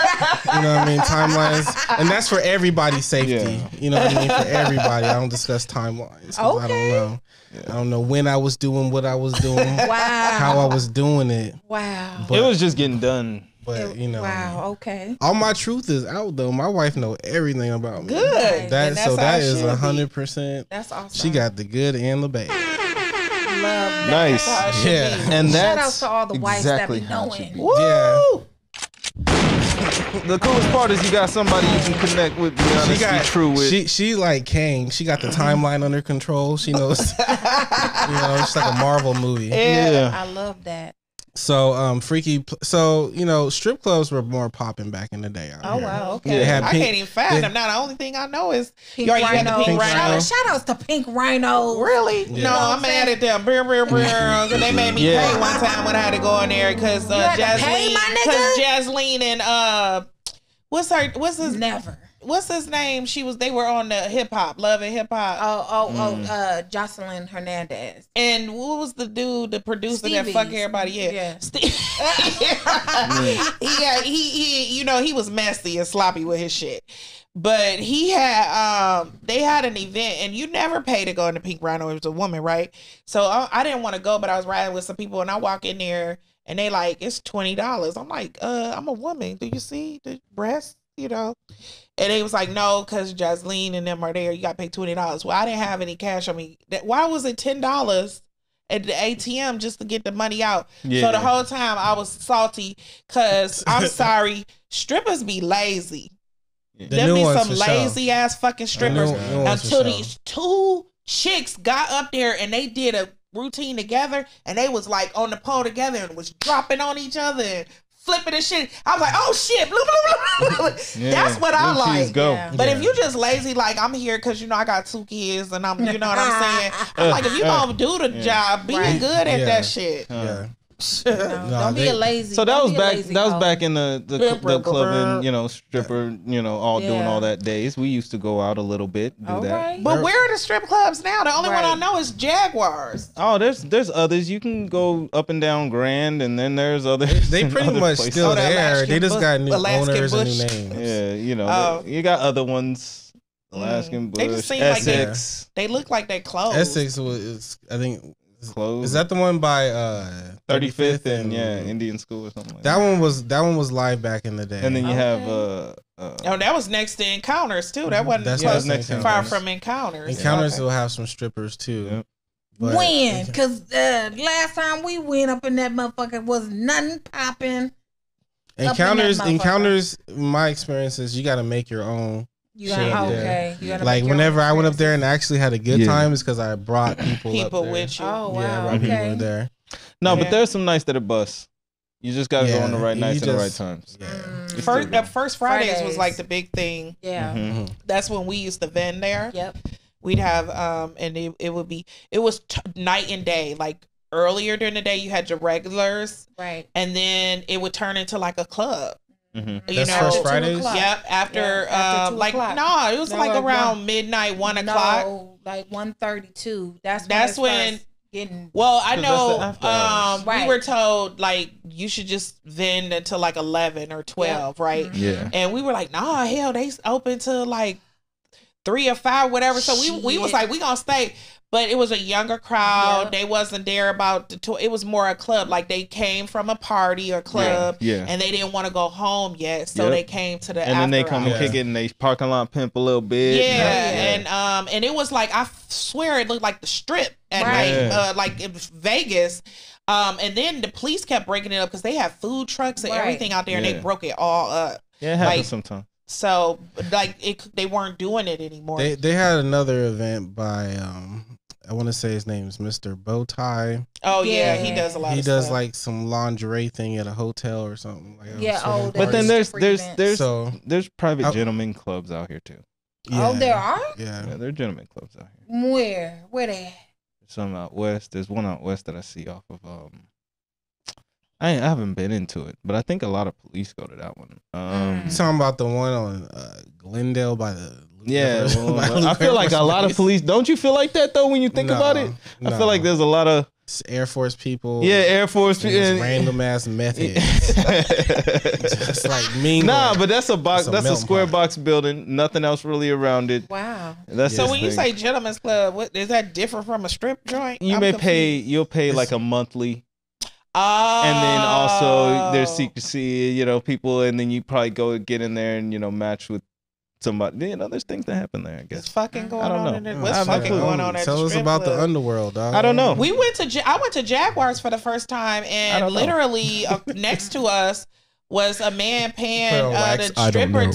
know what I mean? Timelines. And that's for everybody's safety. Yeah. You know what I mean? For everybody. I don't discuss timelines. Okay. I don't know. Yeah. I don't know when I was doing what I was doing. Wow. How I was doing it. Wow. But, it was just getting done. But, you know. Wow. Okay. All my truth is out, though. My wife know everything about me. Good. That is 100%. That's awesome. She got the good and the bad. Love that. Nice. Yeah. And Shout out that's to all the wives exactly that be how it knowing. should be. Woo! The coolest part is you got somebody you can connect with, be honest, be true with. She like Kang. She got the timeline under control. She knows. You know, it's like a Marvel movie. Yeah. I love that. So freaky. So strip clubs were more popping back in the day. Oh here. wow, okay. Yeah, I can't even fathom them. Now the only thing I know is Pink you had the Rhino. Pink Rhino. Shout outs to Pink Rhino. Really? Yeah. No, I'm mad at them. Cause they made me pay one time when I had to go in there because Jasleen and what's his name? They were on the hip hop, Love and Hip Hop. Jocelyn Hernandez. And what was the dude, the producer that fuck everybody? Yeah. He was messy and sloppy with his shit. But he had they had an event and you never pay to go in the Pink Rhino. It was a woman, right? So I didn't want to go, but I was riding with some people and I walk in there and they like, it's $20. I'm like, I'm a woman. Do you see the breasts? And they was like, no, because Jasleen and them are there. You got to pay $20. Well, I didn't have any cash on me. Why was it $10 at the ATM just to get the money out? Yeah. So the whole time I was salty because I'm sorry, strippers be lazy. Yeah. There be some lazy ass fucking strippers until these two chicks got up there and they did a routine together and they was like on the pole together and was dropping on each other and flipping and shit. I was like, oh shit, blah, blah, blah, blah. That's what I like. Yeah. But if you just lazy, like I'm here because I got 2 kids and I'm, you know what I'm saying? I'm like, if you gonna do the job, be good at that shit. Don't be a lazy. So that was back in the clubbing, stripper, all doing all that days. We used to go out a little bit, do that. Right. But where are the strip clubs now? The only one I know is Jaguars. Oh, there's others. You can go up and down Grand, and then there's others. They pretty much places. Still there. They just got new owners and new names. Yeah, you got other ones. Alaskan Bush, they just seem Essex. Like they look like they closed. Essex was, I think. Closed. Is that the one by 35th and Indian School or something like that? That one was live back in the day. And then you have that was next to Encounters too. That wasn't next far from Encounters. Encounters will have some strippers too. Yep. When? Because last time we went up in that motherfucker was nothing popping. Encounters. My experience is you got to make your own. You gotta like whenever I went up there and actually had a good time, is because I brought people up there. with you. Oh wow, I brought people there. No, but there's some nights that are bust. You just gotta go on the right nights at the right times. Yeah. First Fridays was like the big thing. Yeah, that's when we used to vend there. Yep, we'd have and it was night and day. Like earlier during the day, you had your regulars, right, and then it would turn into like a club. That's First Fridays. Yep. After like it was like around midnight, 1 o'clock. No, like 1:32. That's when. Well, I know we were told like you should just vend until like 11 or 12, right? Yeah. And we were like, nah, hell, they open till like 3 or 5, whatever. So we was like, we gonna stay. But it was a younger crowd. Yep. They wasn't there about the tour. It was more a club. Like they came from a party or club, and they didn't want to go home yet, so they came to the. And then they come and kick it in they parking lot, pimp a little bit. And it was like, I swear it looked like the Strip at night, like it was Vegas. And then the police kept breaking it up because they had food trucks and everything out there, and they broke it all up. Yeah, it happens sometimes. So like they weren't doing it anymore. They had another event by I want to say his name is Mr. Bowtie. Oh yeah, he does a lot. He does like some lingerie thing at a hotel or something. Like but then there's private gentlemen clubs out here too. Yeah. Oh, there are. Yeah, there are gentlemen clubs out here. Where they at? Some out west. There's one out west that I see off of. I haven't been into it, but I think a lot of police go to that one. You talking about the one on Glendale by the? Yeah, I feel like a lot of police. Don't you feel like that though when you think about it? I feel like there's a lot of Air Force people. Yeah, Air Force people. Random ass meth heads. Just like me. Nah, but that's a box. That's a square box building. Nothing else really around it. Wow. That's so when you say gentleman's club, what is that different from a strip joint? You'll pay like a monthly. And then also there's secrecy, people, and then you probably go get in there and match with somebody. There's things that happen there, I guess. What's fucking going on in it? What's fucking going on at Tell us about the underworld, dog. I don't know. I went to Jaguars for the first time, and literally next to us was a man paying the stripper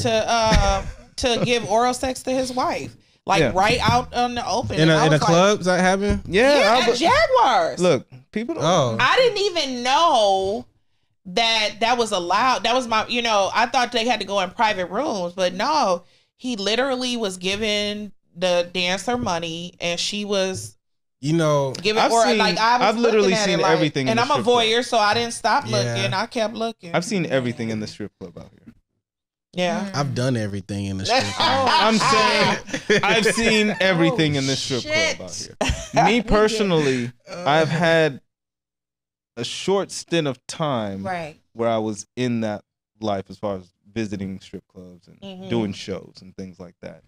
to give oral sex to his wife. Right out on the open. In a club, does that happen? Yeah, at Jaguars. Look, people don't. I didn't even know that was allowed. That was my, I thought they had to go in private rooms, but no, he literally was giving the dancer money, and she was, giving. I've literally seen everything, and I'm a voyeur, so I didn't stop looking. I kept looking. I've seen everything in the strip club out here. Yeah, I've done everything in the strip club. I'm saying I've seen everything in the strip club out here. Me personally, I've had a short stint of time where I was in that life as far as visiting strip clubs and doing shows and things like that.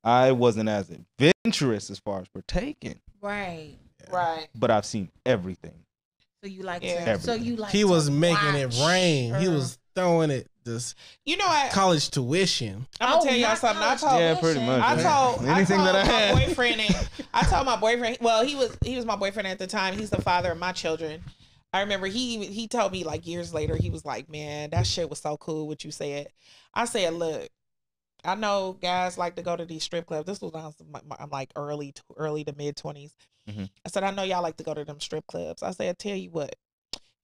I wasn't as adventurous as far as partaking. Right. But I've seen everything. So you like he was making it rain. He was throwing it this college tuition. I'm gonna tell y'all something. Pretty much. I told that I had. My boyfriend. I told my boyfriend. Well, he was my boyfriend at the time. He's the father of my children. I remember he told me like years later. He was like, "Man, that shit was so cool what you said." I said, "Look, I know guys like to go to these strip clubs. This was when I'm like early to mid 20s. I said, I know y'all like to go to them strip clubs. I said, tell you what,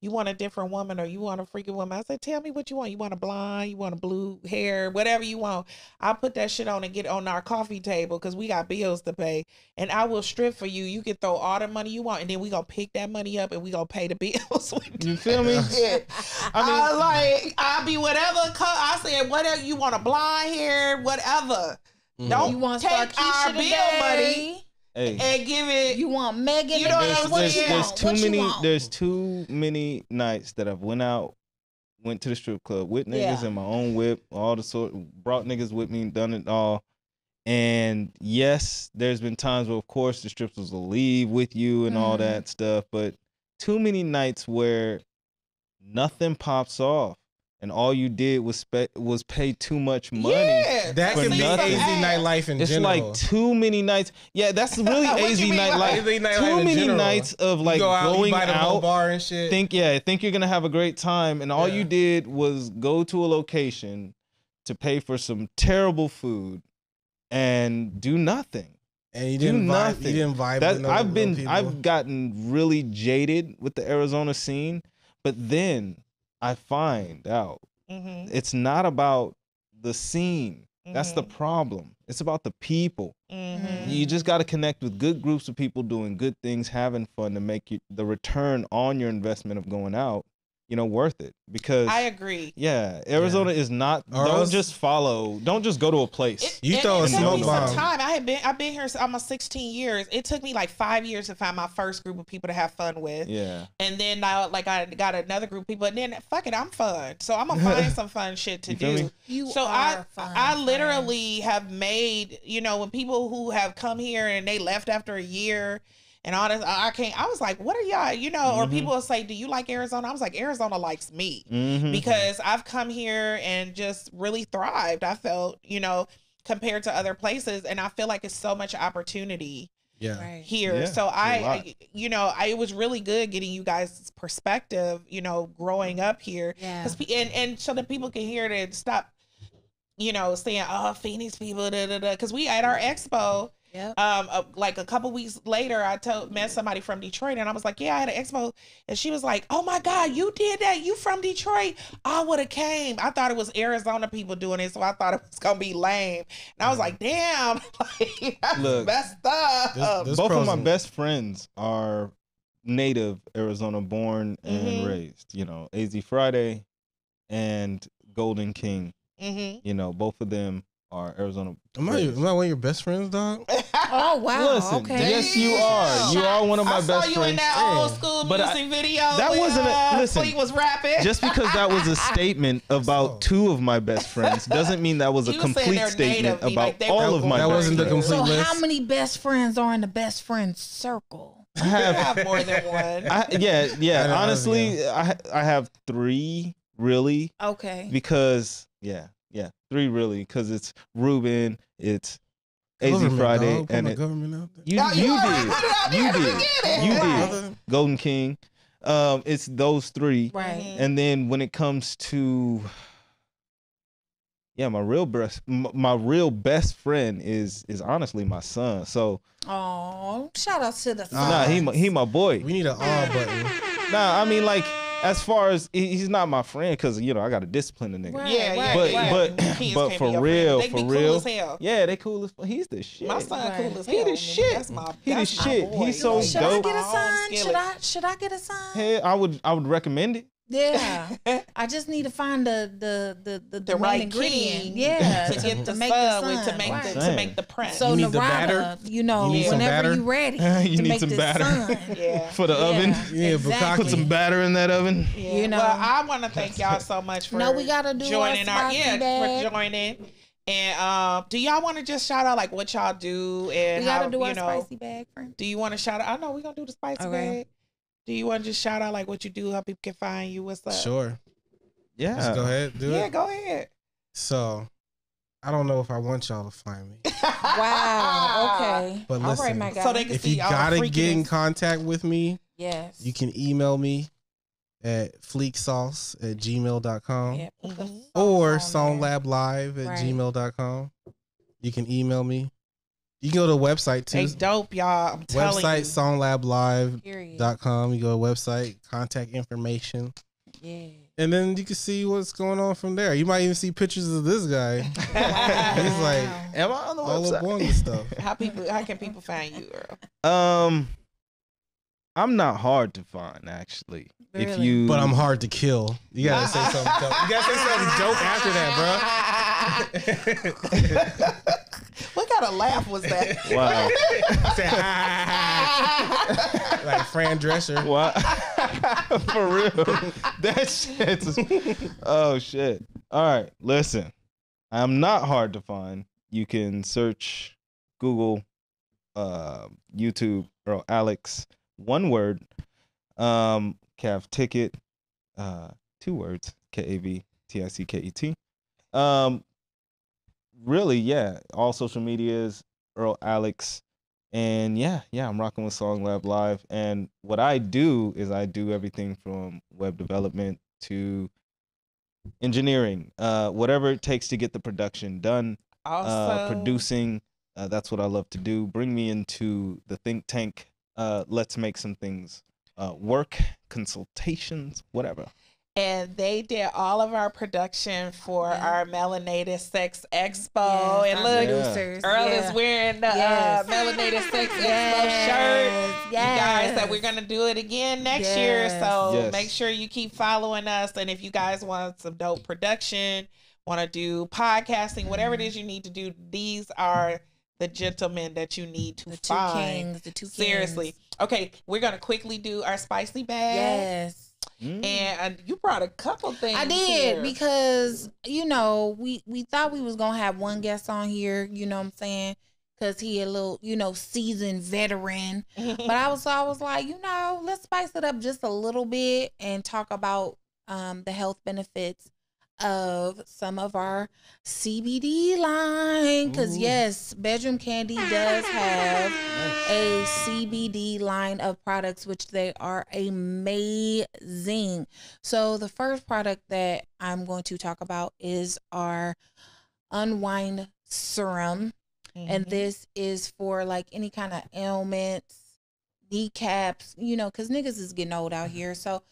you want a different woman or you want a freaking woman? I said, tell me what you want. You want a blonde? You want a blue hair? Whatever you want. I'll put that shit on and get on our coffee table because we got bills to pay. And I will strip for you. You can throw all the money you want. And then we going to pick that money up and we going to pay the bills. You feel me? I'll be whatever. I said, whatever. You want a blonde hair? Whatever. Don't you want take our bill money. Hey. And give it. You want Megan? You know what I'm saying? There's too many nights that I've went to the strip club with niggas in my own whip, all the sort, brought niggas with me, done it all. And yes, there's been times where, of course, the strippers will leave with you and all that stuff, but too many nights where nothing pops off. And all you did was pay too much money. Yeah, that can be easy nightlife in general. It's like too many nights. Yeah, that's really easy nightlife. Too many nights of like going out, bar and shit. Think you're gonna have a great time, and all you did was go to a location to pay for some terrible food and do nothing. And you didn't vibe. I've gotten really jaded with the Arizona scene, but then I find out it's not about the scene. That's the problem. It's about the people. You just got to connect with good groups of people doing good things, having fun to make the return on your investment of going out, worth it, because I agree. Yeah, Arizona is not. Don't just follow. Don't just go to a place. You throw a smoke bomb. Some time. I've been here almost 16 years. It took me like 5 years to find my first group of people to have fun with. Yeah. And then now, like, I got another group of people. And then fuck it, I'm fun. So I'm gonna find some fun shit to do. I literally have made, when people who have come here and they left after a year. And all this, I was like, what are y'all, or people will say, do you like Arizona? I was like, Arizona likes me because I've come here and just really thrived. I felt, compared to other places. And I feel like it's so much opportunity here. Yeah, so it was really good getting you guys' perspective, growing up here. Yeah. And so that people can hear it and stop, saying, oh, Phoenix people, because we at our expo. Yep. Like a couple weeks later, I met somebody from Detroit, and I was like, "Yeah, I had an expo," and she was like, "Oh my God, you did that? You from Detroit? I would have came. I thought it was Arizona people doing it, so I thought it was gonna be lame." And I was like, "Damn, that's messed up." Both of my best friends are native Arizona born and raised. AZ Friday and Golden King. Both of them are Arizona. Am I one of your best friends, dog? Oh wow! Listen, okay. Yes, you are. You are one of my best friends. I saw you in that old school music video. That wasn't listen. Fleek was rapping. Just because that was a statement about two of my best friends doesn't mean that was a complete statement about all of my. That wasn't the complete list. So how many best friends are in the best friends circle? I have more than one. Yeah. Honestly, I have 3 really. Okay. Because three really, because it's Ruben, it's AZ Friday, and you did Golden King. It's those 3, right? And then when it comes to my real best friend is honestly my son. So shout out to the son. Nah, he my boy. We need an all button. Nah, I mean, like, as far as he's not my friend, because I got to discipline the nigga. But for real, cool as hell. Yeah, they cool as he's the shit. My son cool as hell. He the shit. He the shit. He's so dope. Should I get a son? Should I get a son? Hey, I would recommend it. Yeah, I just need to find the right ingredient. To get the son to make the print. So Narada, whenever you ready, you need some batter for the oven. Yeah, exactly. Put some batter in that oven. Yeah. Well, I want to thank y'all so much for we gotta do joining for joining. And do y'all want to just shout out like what y'all do and we gotta do our spicy bag, friend? Do you want to shout out? I know we're gonna do the spicy bag. Do you want to just shout out like what you do, how people can find you? What's up? Sure. Yeah. Just go ahead, do it. Yeah, go ahead. So, I don't know if I want y'all to find me. Wow. Okay. But listen, all right, my guy. So they can if you gotta get in contact with me, yes, you can email me at fleeksauce@gmail.com or songlablive@gmail.com. You can email me. You can go to the website too. They dope, y'all. I'm telling you. Website songlablive.com. You go to the website, contact information. Yeah. And then you can see what's going on from there. You might even see pictures of this guy. He's like, am I on the all website? up on this stuff. How can people find you, Earl? I'm not hard to find, actually. Really? But I'm hard to kill. You gotta say something dope. You gotta say something dope after that, bro. What kind of laugh was that? Wow. Like Fran Drescher. What? For real. That shit's... Oh, shit. All right, listen. I'm not hard to find. You can search Google, YouTube, Earl Alex, one word, Cav Ticket, 2 words, KAVTICKET. Really, yeah. All social medias, Earl Alex. And I'm rocking with Songlab Live. And what I do is I do everything from web development to engineering, whatever it takes to get the production done. Awesome. Producing, that's what I love to do. Bring me into the think tank. Let's make some things work, consultations, whatever. and they did all of our production for our Melanated Sex Expo. And look, Earl is wearing the Melanated Sex Expo shirt. You guys, that we're gonna do it again next year. So make sure you keep following us. And if you guys want some dope production, want to do podcasting, whatever it is you need to do, these are the gentlemen that you need to find. The two kings. Seriously. Okay, we're gonna quickly do our spicy bag. Yes. And you brought a couple things. I did because we thought we was gonna have one guest on here. You know what I'm saying? Because he a little seasoned veteran. But I was like, let's spice it up just a little bit and talk about the health benefits of some of our CBD line, because yes, Bedroom Candy does have a CBD line of products, which they are amazing. So the first product that I'm going to talk about is our Unwind Serum, and this is for like any kind of ailments, kneecaps, because niggas is getting old out here, so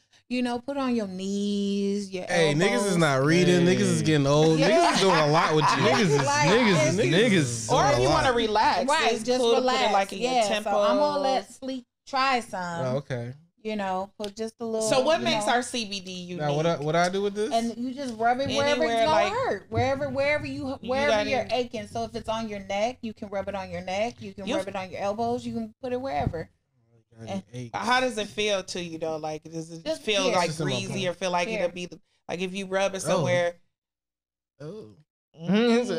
put on your knees, your elbows. Niggas is not reading. Niggas is getting old. Niggas is doing a lot with you. Niggas. Or if you want to relax, right? It's just cool relax. To put it like in your tempo. So I'm gonna let Fleek try some. Oh, okay. Put just a little. So what makes our CBD unique? Now, what I do with this? And you just rub it wherever it's gonna hurt, wherever you're aching. So if it's on your neck, you can rub it on your neck. You can rub it on your elbows. You can put it wherever. How does it feel to you though? Like, does it just feel like greasy, or feel like it'll be like if you rub it somewhere? It has the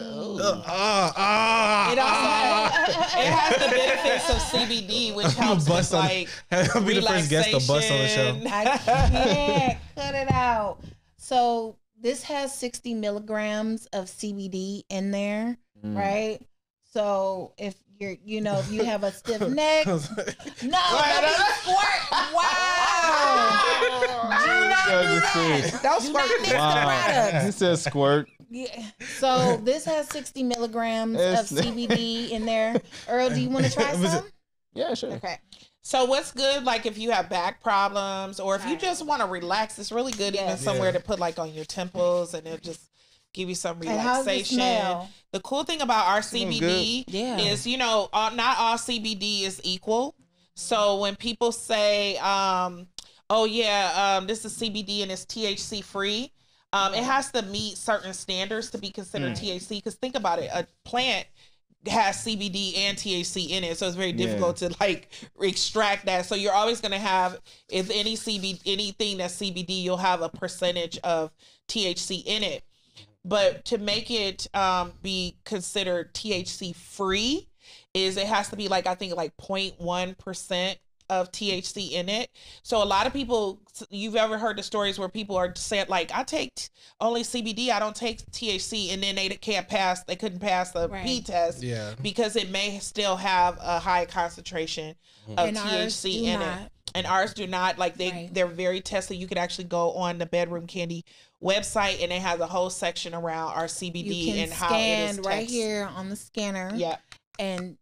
benefits of CBD, which helps with like I'll be the first guest to bust on the show. I can't cut it out. So this has 60 milligrams of CBD in there, right? So if if you have a stiff neck, don't squirt. Don't squirt. He says squirt. Yeah. So this has 60 milligrams of CBD in there. Earl, do you want to try some? Yeah, sure. Okay. So what's good, like if you have back problems or if you just want to relax, it's really good even somewhere to put like on your temples, and it'll just give you some relaxation. The cool thing about our CBD is, not all CBD is equal. So when people say, this is CBD and it's THC free, it has to meet certain standards to be considered THC. Because think about it, a plant has CBD and THC in it, so it's very difficult to like extract that. So you're always going to have, if anything that's CBD, you'll have a percentage of THC in it. But to make it be considered THC free, it has to be like, I think like 0.1% of THC in it. So a lot of people, you've ever heard the stories where people are saying like, I take only CBD, I don't take THC, and then they couldn't pass the P test because it may still have a high concentration of THC in it. And ours do not. Like they're very tested. You could actually go on the Bedroom Candy website, and it has a whole section around our CBD and how it is tested. Right here on the scanner. Yeah. And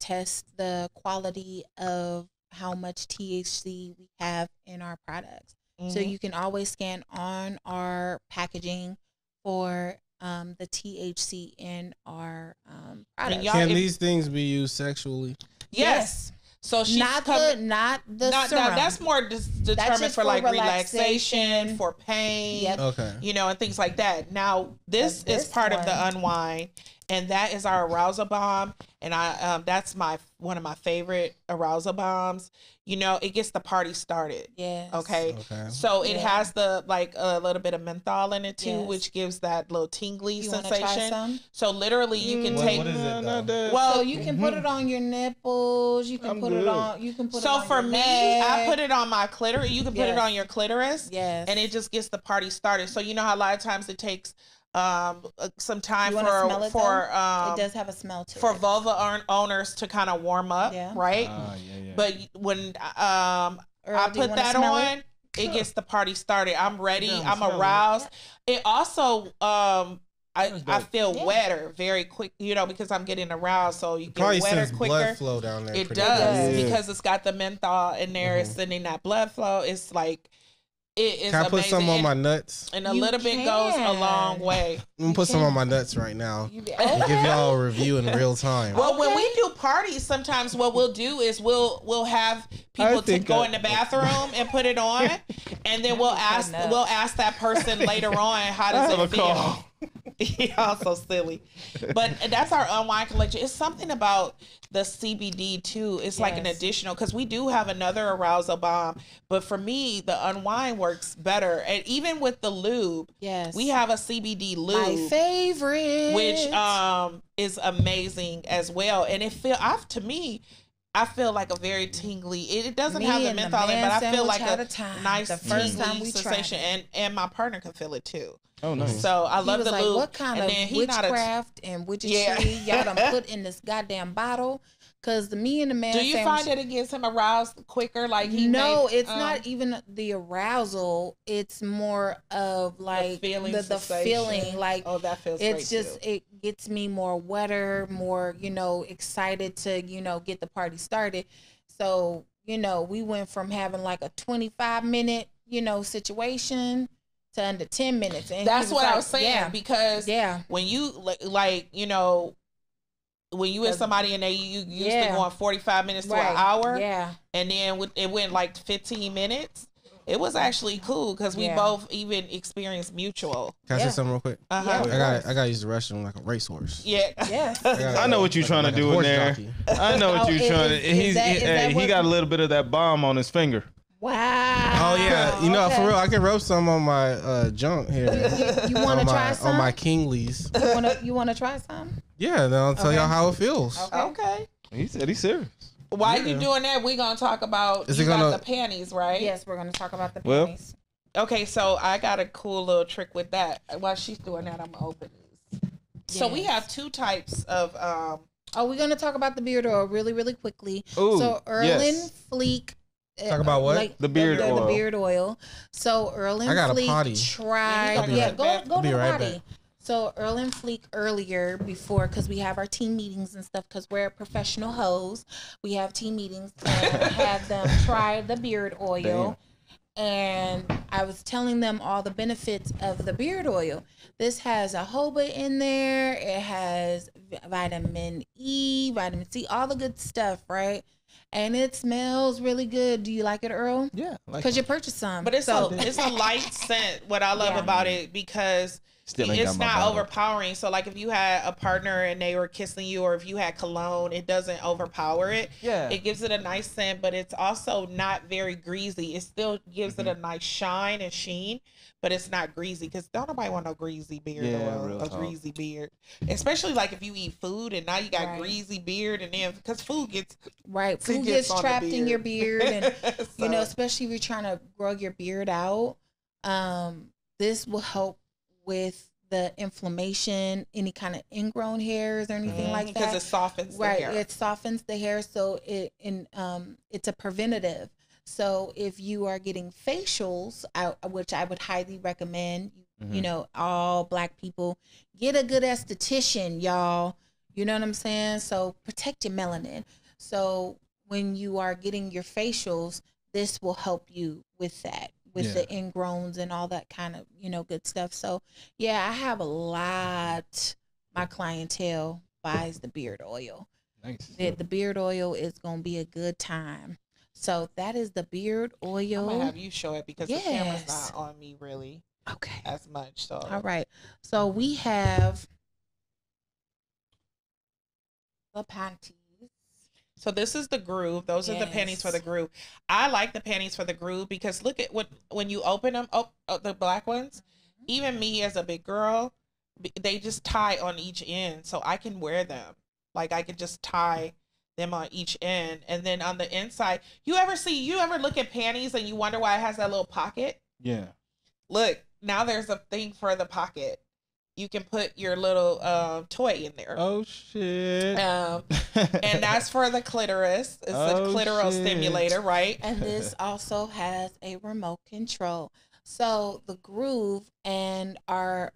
test the quality of how much THC we have in our products. So you can always scan on our packaging for the THC in our products. Can these things be used sexually? Yes. So she's not the serum. That's more determined for like relaxation, for pain, and things like that. Now this is part of the Unwind, and that is our arousal bomb, and that's one of my favorite arousal bombs. It gets the party started. Yes. Okay. So it has the like a little bit of menthol in it too, which gives that little tingly sensation. Try some? So literally, you can take. What is it? So you can put it on your nipples. You can put it on. You can put it on. So for me, I put it on my clitoris. You can put it on your clitoris. Yes. And it just gets the party started. So you know how a lot of times it takes some time it does have a smell to for it. vulva owners to kind of warm up, right? But when I put that on, it gets the party started. I'm ready. I'm aroused. It also I feel wetter very quick, because I'm getting aroused. So you get wetter quicker. Blood flow down there. It does because it's got the menthol in there. It's sending that blood flow. It's like It is Can I put amazing. some on my nuts? And a little bit goes a long way. I'm gonna put some on my nuts right now. And give y'all a review in real time. Well, when we do parties, sometimes what we'll do is we'll have people to go in the bathroom and put it on, and then we'll ask that person later on, how does it feel? Y'all so silly. But that's our unwind collection. It's something about the CBD too. It's like an additional, because we do have another arousal bomb, but for me the unwind works better. And even with the lube, we have a CBD lube, my favorite, which is amazing as well. And it to me, I feel like a very tingly. It doesn't have the menthol in, but I feel like a nice tingly sensation, and my partner can feel it too. Oh, nice. So I love the lube. What kind of witchcraft and witchistry y'all done put in this goddamn bottle? Because me and the man. Do you find that it gets him aroused quicker? Like it's not even the arousal. It's more of like the feeling. Like, oh, that feels. It's just it gets me more wetter, more excited to get the party started. So we went from having like a 25-minute situation to under 10 minutes. And that's what I was saying, because when you when you with somebody and you used to going 45 minutes to an hour, and then it went like 15 minutes, it was actually cool because we both even experienced mutual. Can I say something real quick? Uh-huh. I gotta use the restroom like a racehorse. I know what you're trying to do in there. I know what you're trying to. He got a little bit of that bomb on his finger. Wow. Oh yeah, for real, I can rub some on my junk here. You want to try some on my Kinglies? You want to try some? Yeah, then I'll tell y'all how it feels. Okay. He said he's serious. While you doing that, we're gonna talk about got the panties, right? Yes, we're gonna talk about the panties. Okay, so I got a cool little trick with that. While she's doing that, I'm gonna open these. Yes. So we have two types of. We're gonna talk about the beard oil really, really quickly. Ooh, so Earl and Fleek. Talk about what? Like the beard oil. The beard oil. So Earl and Fleek tried. Go to the potty. Back. So Earl and Fleek earlier because we have our team meetings and stuff, because we're professional hoes. We have team meetings and had them try the beard oil. Damn. And I was telling them all the benefits of the beard oil. This has jojoba in there. It has vitamin E, vitamin C, all the good stuff, right? And it smells really good. Do you like it, Earl? Yeah. Because you purchased some. But it's a light scent. What I love about it, because it's not overpowering. So like if you had a partner and they were kissing you, or if you had cologne, it doesn't overpower it. Yeah. It gives it a nice scent, but it's also not very greasy. It still gives it a nice shine and sheen, but it's not greasy, because don't nobody want no greasy beard or a greasy beard. Especially like if you eat food and now you got greasy beard, and then because food gets food gets trapped in your beard, and so, especially if you're trying to grow your beard out, this will help with the inflammation, any kind of ingrown hairs or anything like that, because it softens the hair. It softens the hair, so it's a preventative. So if you are getting facials, which I would highly recommend, all Black people, get a good esthetician, y'all. You know what I'm saying? So protect your melanin. So when you are getting your facials, this will help you with that, with the ingrowns and all that kind of, good stuff. So yeah, I have a lot. My clientele buys the beard oil. Nice. The beard oil is going to be a good time. So that is the beard oil. I'm gonna have you show it, because the camera's not on me really as much. So all right. So we have the panties. So this is the groove. Those are the panties for the groove. I like the panties for the groove because look at when you open them, the black ones, even me as a big girl, they just tie on each end. So I can wear them. Like I could just tie them on each end. And then on the inside, you ever look at panties and you wonder why it has that little pocket? Yeah. Look, now there's a thing for the pocket. You can put your little toy in there. Oh shit! And that's for the clitoris. It's a clitoral stimulator, right? And this also has a remote control. So the groove and our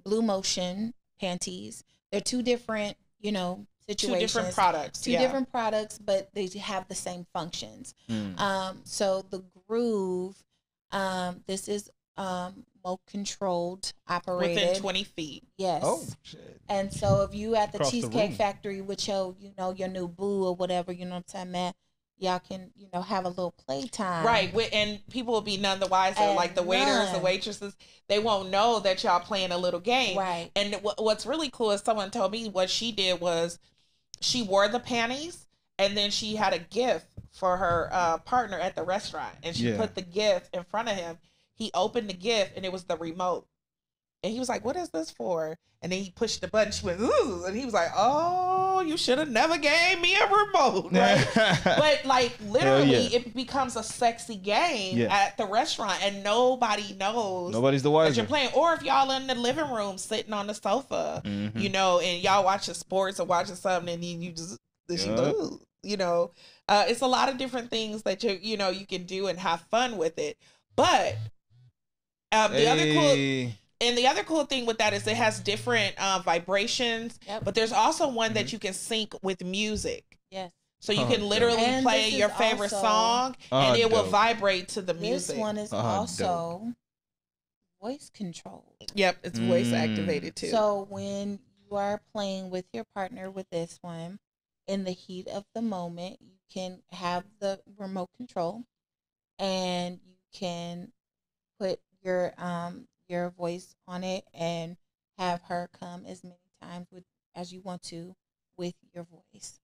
Blue Motion panties, they're two different, situations. Two different products. Two different products, but they have the same functions. So the groove This is remote controlled, operated within 20 feet. Yes. Oh shit. And so if you at the Across the Cheesecake room. Factory with your, your new boo or whatever, you know what I'm saying, man, y'all can, have a little playtime. Right. And people will be none the wiser. And like the waiters, the none. waitresses, they won't know that y'all playing a little game. Right. And what's really cool is someone told me what she did was she wore the panties and then she had a gift for her partner at the restaurant. And she put the gift in front of him. He opened the gift and it was the remote. And he was like, what is this for? And then he pushed the button. She went, ooh. And he was like, oh, you should have never gave me a remote. Right? But like literally it becomes a sexy game at the restaurant and nobody knows. Nobody's the that wiser. you're playing. Or if y'all in the living room sitting on the sofa, and y'all watching sports or watching something and then you just, ooh, it's a lot of different things that you can do and have fun with it. But the other cool thing with that is it has different vibrations, but there's also one that you can sync with music. Yes. So you can literally play your favorite song and it will vibrate to the music. This one is also voice controlled. Yep, it's voice activated too. So when you are playing with your partner with this one, in the heat of the moment, you can have the remote control and you can put your voice on it and have her come as many times as you want to with your voice.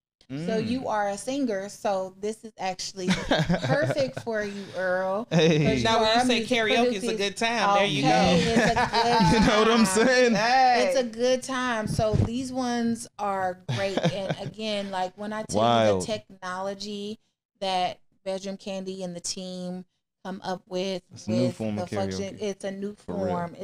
So you are a singer, so this is actually perfect for you, Earl. Hey. Now when you say karaoke is a good time, there you go. It's a good time. You know what I'm saying? Hey. It's a good time. So these ones are great. And again, like when I tell you the technology that Bedroom Candy and the team come up with a new form of function, it's a new form.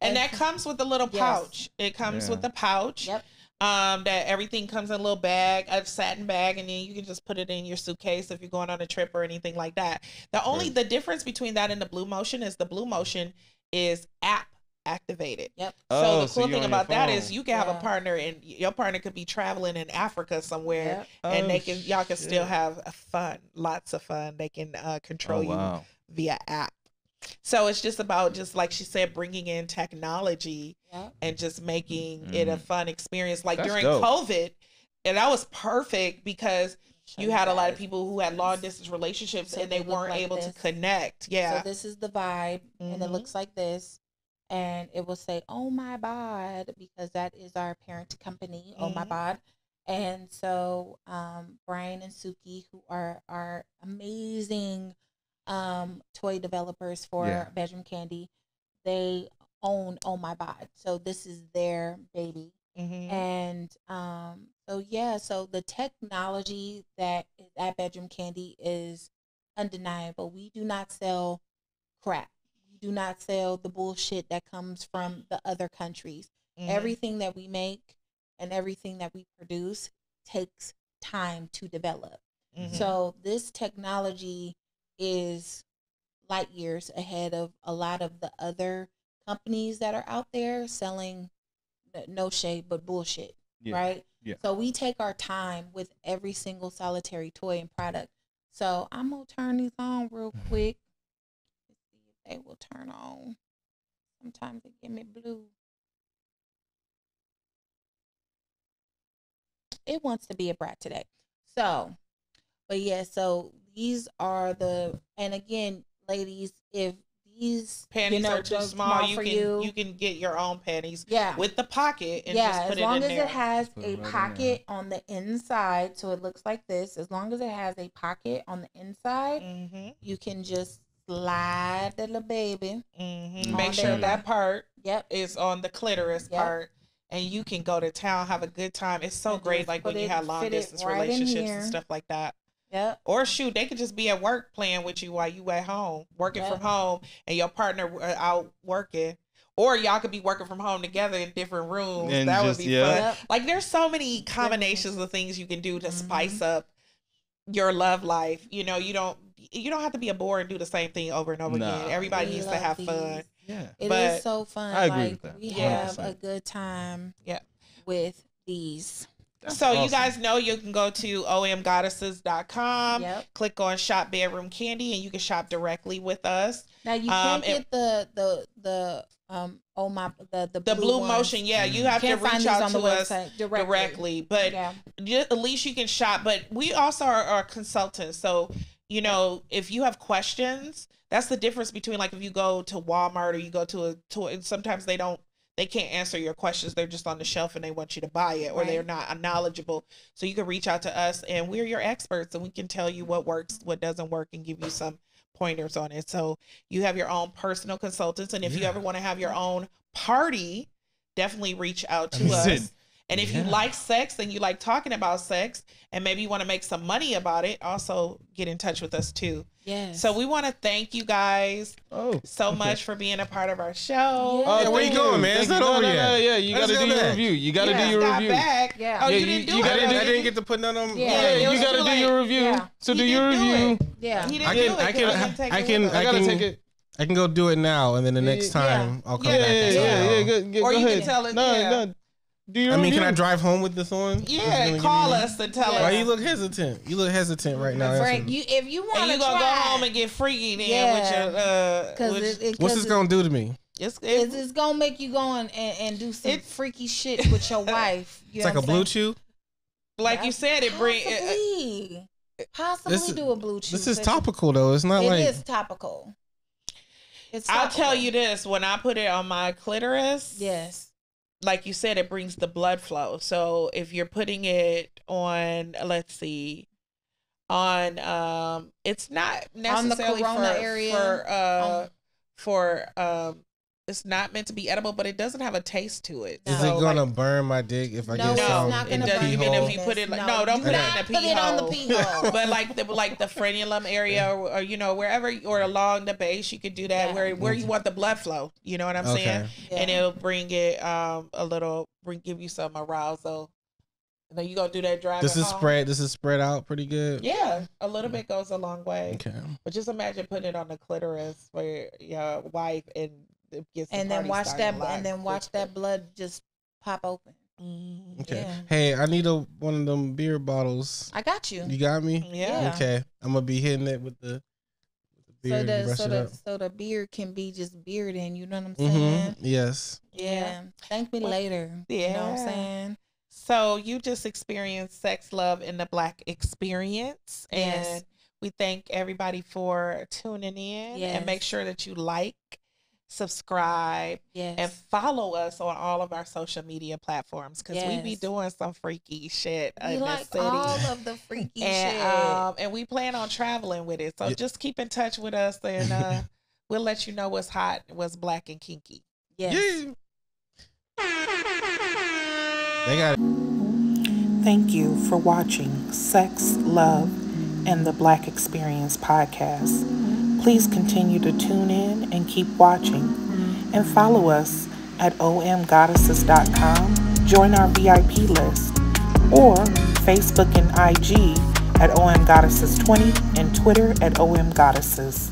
And that comes with a little pouch. It comes with the pouch. Yep. That everything comes in a little bag, a satin bag, and then you can just put it in your suitcase if you're going on a trip or anything like that. The difference between that and the Blue Motion is the Blue Motion is app activated. Yep. So the cool thing about that is you can have a partner and your partner could be traveling in Africa somewhere and y'all can still have fun, lots of fun. They can control you via app. So it's just about, just like she said, bringing in technology and just making it a fun experience. Like during COVID, and that was perfect because you had a lot of people who had long distance relationships and they weren't able to connect. Yeah. So this is the vibe and it looks like this. And it will say, oh my bod, because that is our parent company, oh my bod. And so Brian and Suki, who are amazing toy developers for Bedroom Candy, they own Oh My Bod. So this is their baby. And so the technology that is at Bedroom Candy is undeniable. We do not sell crap. We do not sell the bullshit that comes from the other countries. Everything that we make and everything that we produce takes time to develop. So this technology is light years ahead of a lot of the other companies that are out there selling no shade but bullshit, right? So we take our time with every single solitary toy and product. So I'm gonna turn these on real quick. Let's see if they will turn on. Sometimes they give me blue. It wants to be a brat today. So, but yeah, so these are and again, ladies, if these panties are too small, you can get your own panties with the pocket and just put it in there. As long as it has a pocket on the inside, so it looks like this. As long as it has a pocket on the inside, you can just slide the little baby. Make sure that part is on the clitoris part. And you can go to town, have a good time. It's so great, like when you have long distance relationships and stuff like that. Or shoot, they could just be at work playing with you while you at home, working from home, and your partner out working. Or y'all could be working from home together in different rooms. And that would be fun. Like there's so many combinations of things you can do to spice up your love life. You don't have to be a bore and do the same thing over and over again. Everybody needs to have fun. It is so fun. I agree with that. We have a good time with these. So you guys know you can go to omgoddesses.com, click on shop bedroom candy, and you can shop directly with us. Now you can't get the blue motion. Yeah, you have to reach out to us directly. But at least you can shop. But we also are consultants. So, you know, if you have questions, that's the difference between like if you go to Walmart or you go to and sometimes they can't answer your questions. They're just on the shelf and they want you to buy it, or they're not knowledgeable. So you can reach out to us and we're your experts and we can tell you what works, what doesn't work, and give you some pointers on it. So you have your own personal consultants. And if you ever want to have your own party, definitely reach out to us. And if you like sex and you like talking about sex and maybe you want to make some money about it, also get in touch with us too. Yes. So we want to thank you guys so much for being a part of our show. Oh, where you going, man? It's not over yet. Yeah, you got to do your review. You got to do your review. Yeah. Oh, you didn't do it. I didn't get to put none on. Yeah, you got to do your review. So do your review. Yeah. He didn't do it. I can take it. I can go do it now, and then the next time I'll come back. Yeah. Or you can tell it. No. Do you can I drive home with this on? Yeah, call us and tell us. Why you look hesitant? You look hesitant right now. Frank, if you want to you gonna go home and get freaky then with your what's this gonna do to me? It's gonna make you go and do some freaky shit with your wife. It's like a blue chew. Like you said, it bring possibly do a blue chew. This is topical though. It's not like it is topical. I'll tell you this: when I put it on my clitoris, like you said, it brings the blood flow. So if you're putting it on, let's see, on it's not necessarily on the corona area it's not meant to be edible, but it doesn't have a taste to it. Is it gonna burn my dick if I get some in the pee hole? Even if you put it don't put it on the pee hole. But like the frenulum area or you know wherever or along the base, you could do that where you want the blood flow. You know what I'm saying? And it'll bring it give you some arousal. And then you gonna do that drive. This is spread out pretty good. Yeah, a little bit goes a long way. Okay. But just imagine putting it on the clitoris for your wife and then watch that blood just pop open. Okay. Yeah. Hey, I need one of them beer bottles. I got you. You got me? Yeah. Okay. I'm gonna be hitting it with the beer. So the beer can be just beer then, you know what I'm saying? Yes. Yeah. Thank me later. Yeah. You know what I'm saying? So you just experienced sex, love, and the Black experience. And we thank everybody for tuning in and make sure that you like, subscribe, and follow us on all of our social media platforms because we be doing some freaky shit in the city. All of the freaky shit. And we plan on traveling with it. So just keep in touch with us and we'll let you know what's hot, what's black and kinky. Yes. They got it. Thank you for watching Sex, Love, and the Black Experience podcast. Please continue to tune in and keep watching. And follow us at omgoddesses.com. Join our VIP list. Or Facebook and IG at omgoddesses20 and Twitter at omgoddesses.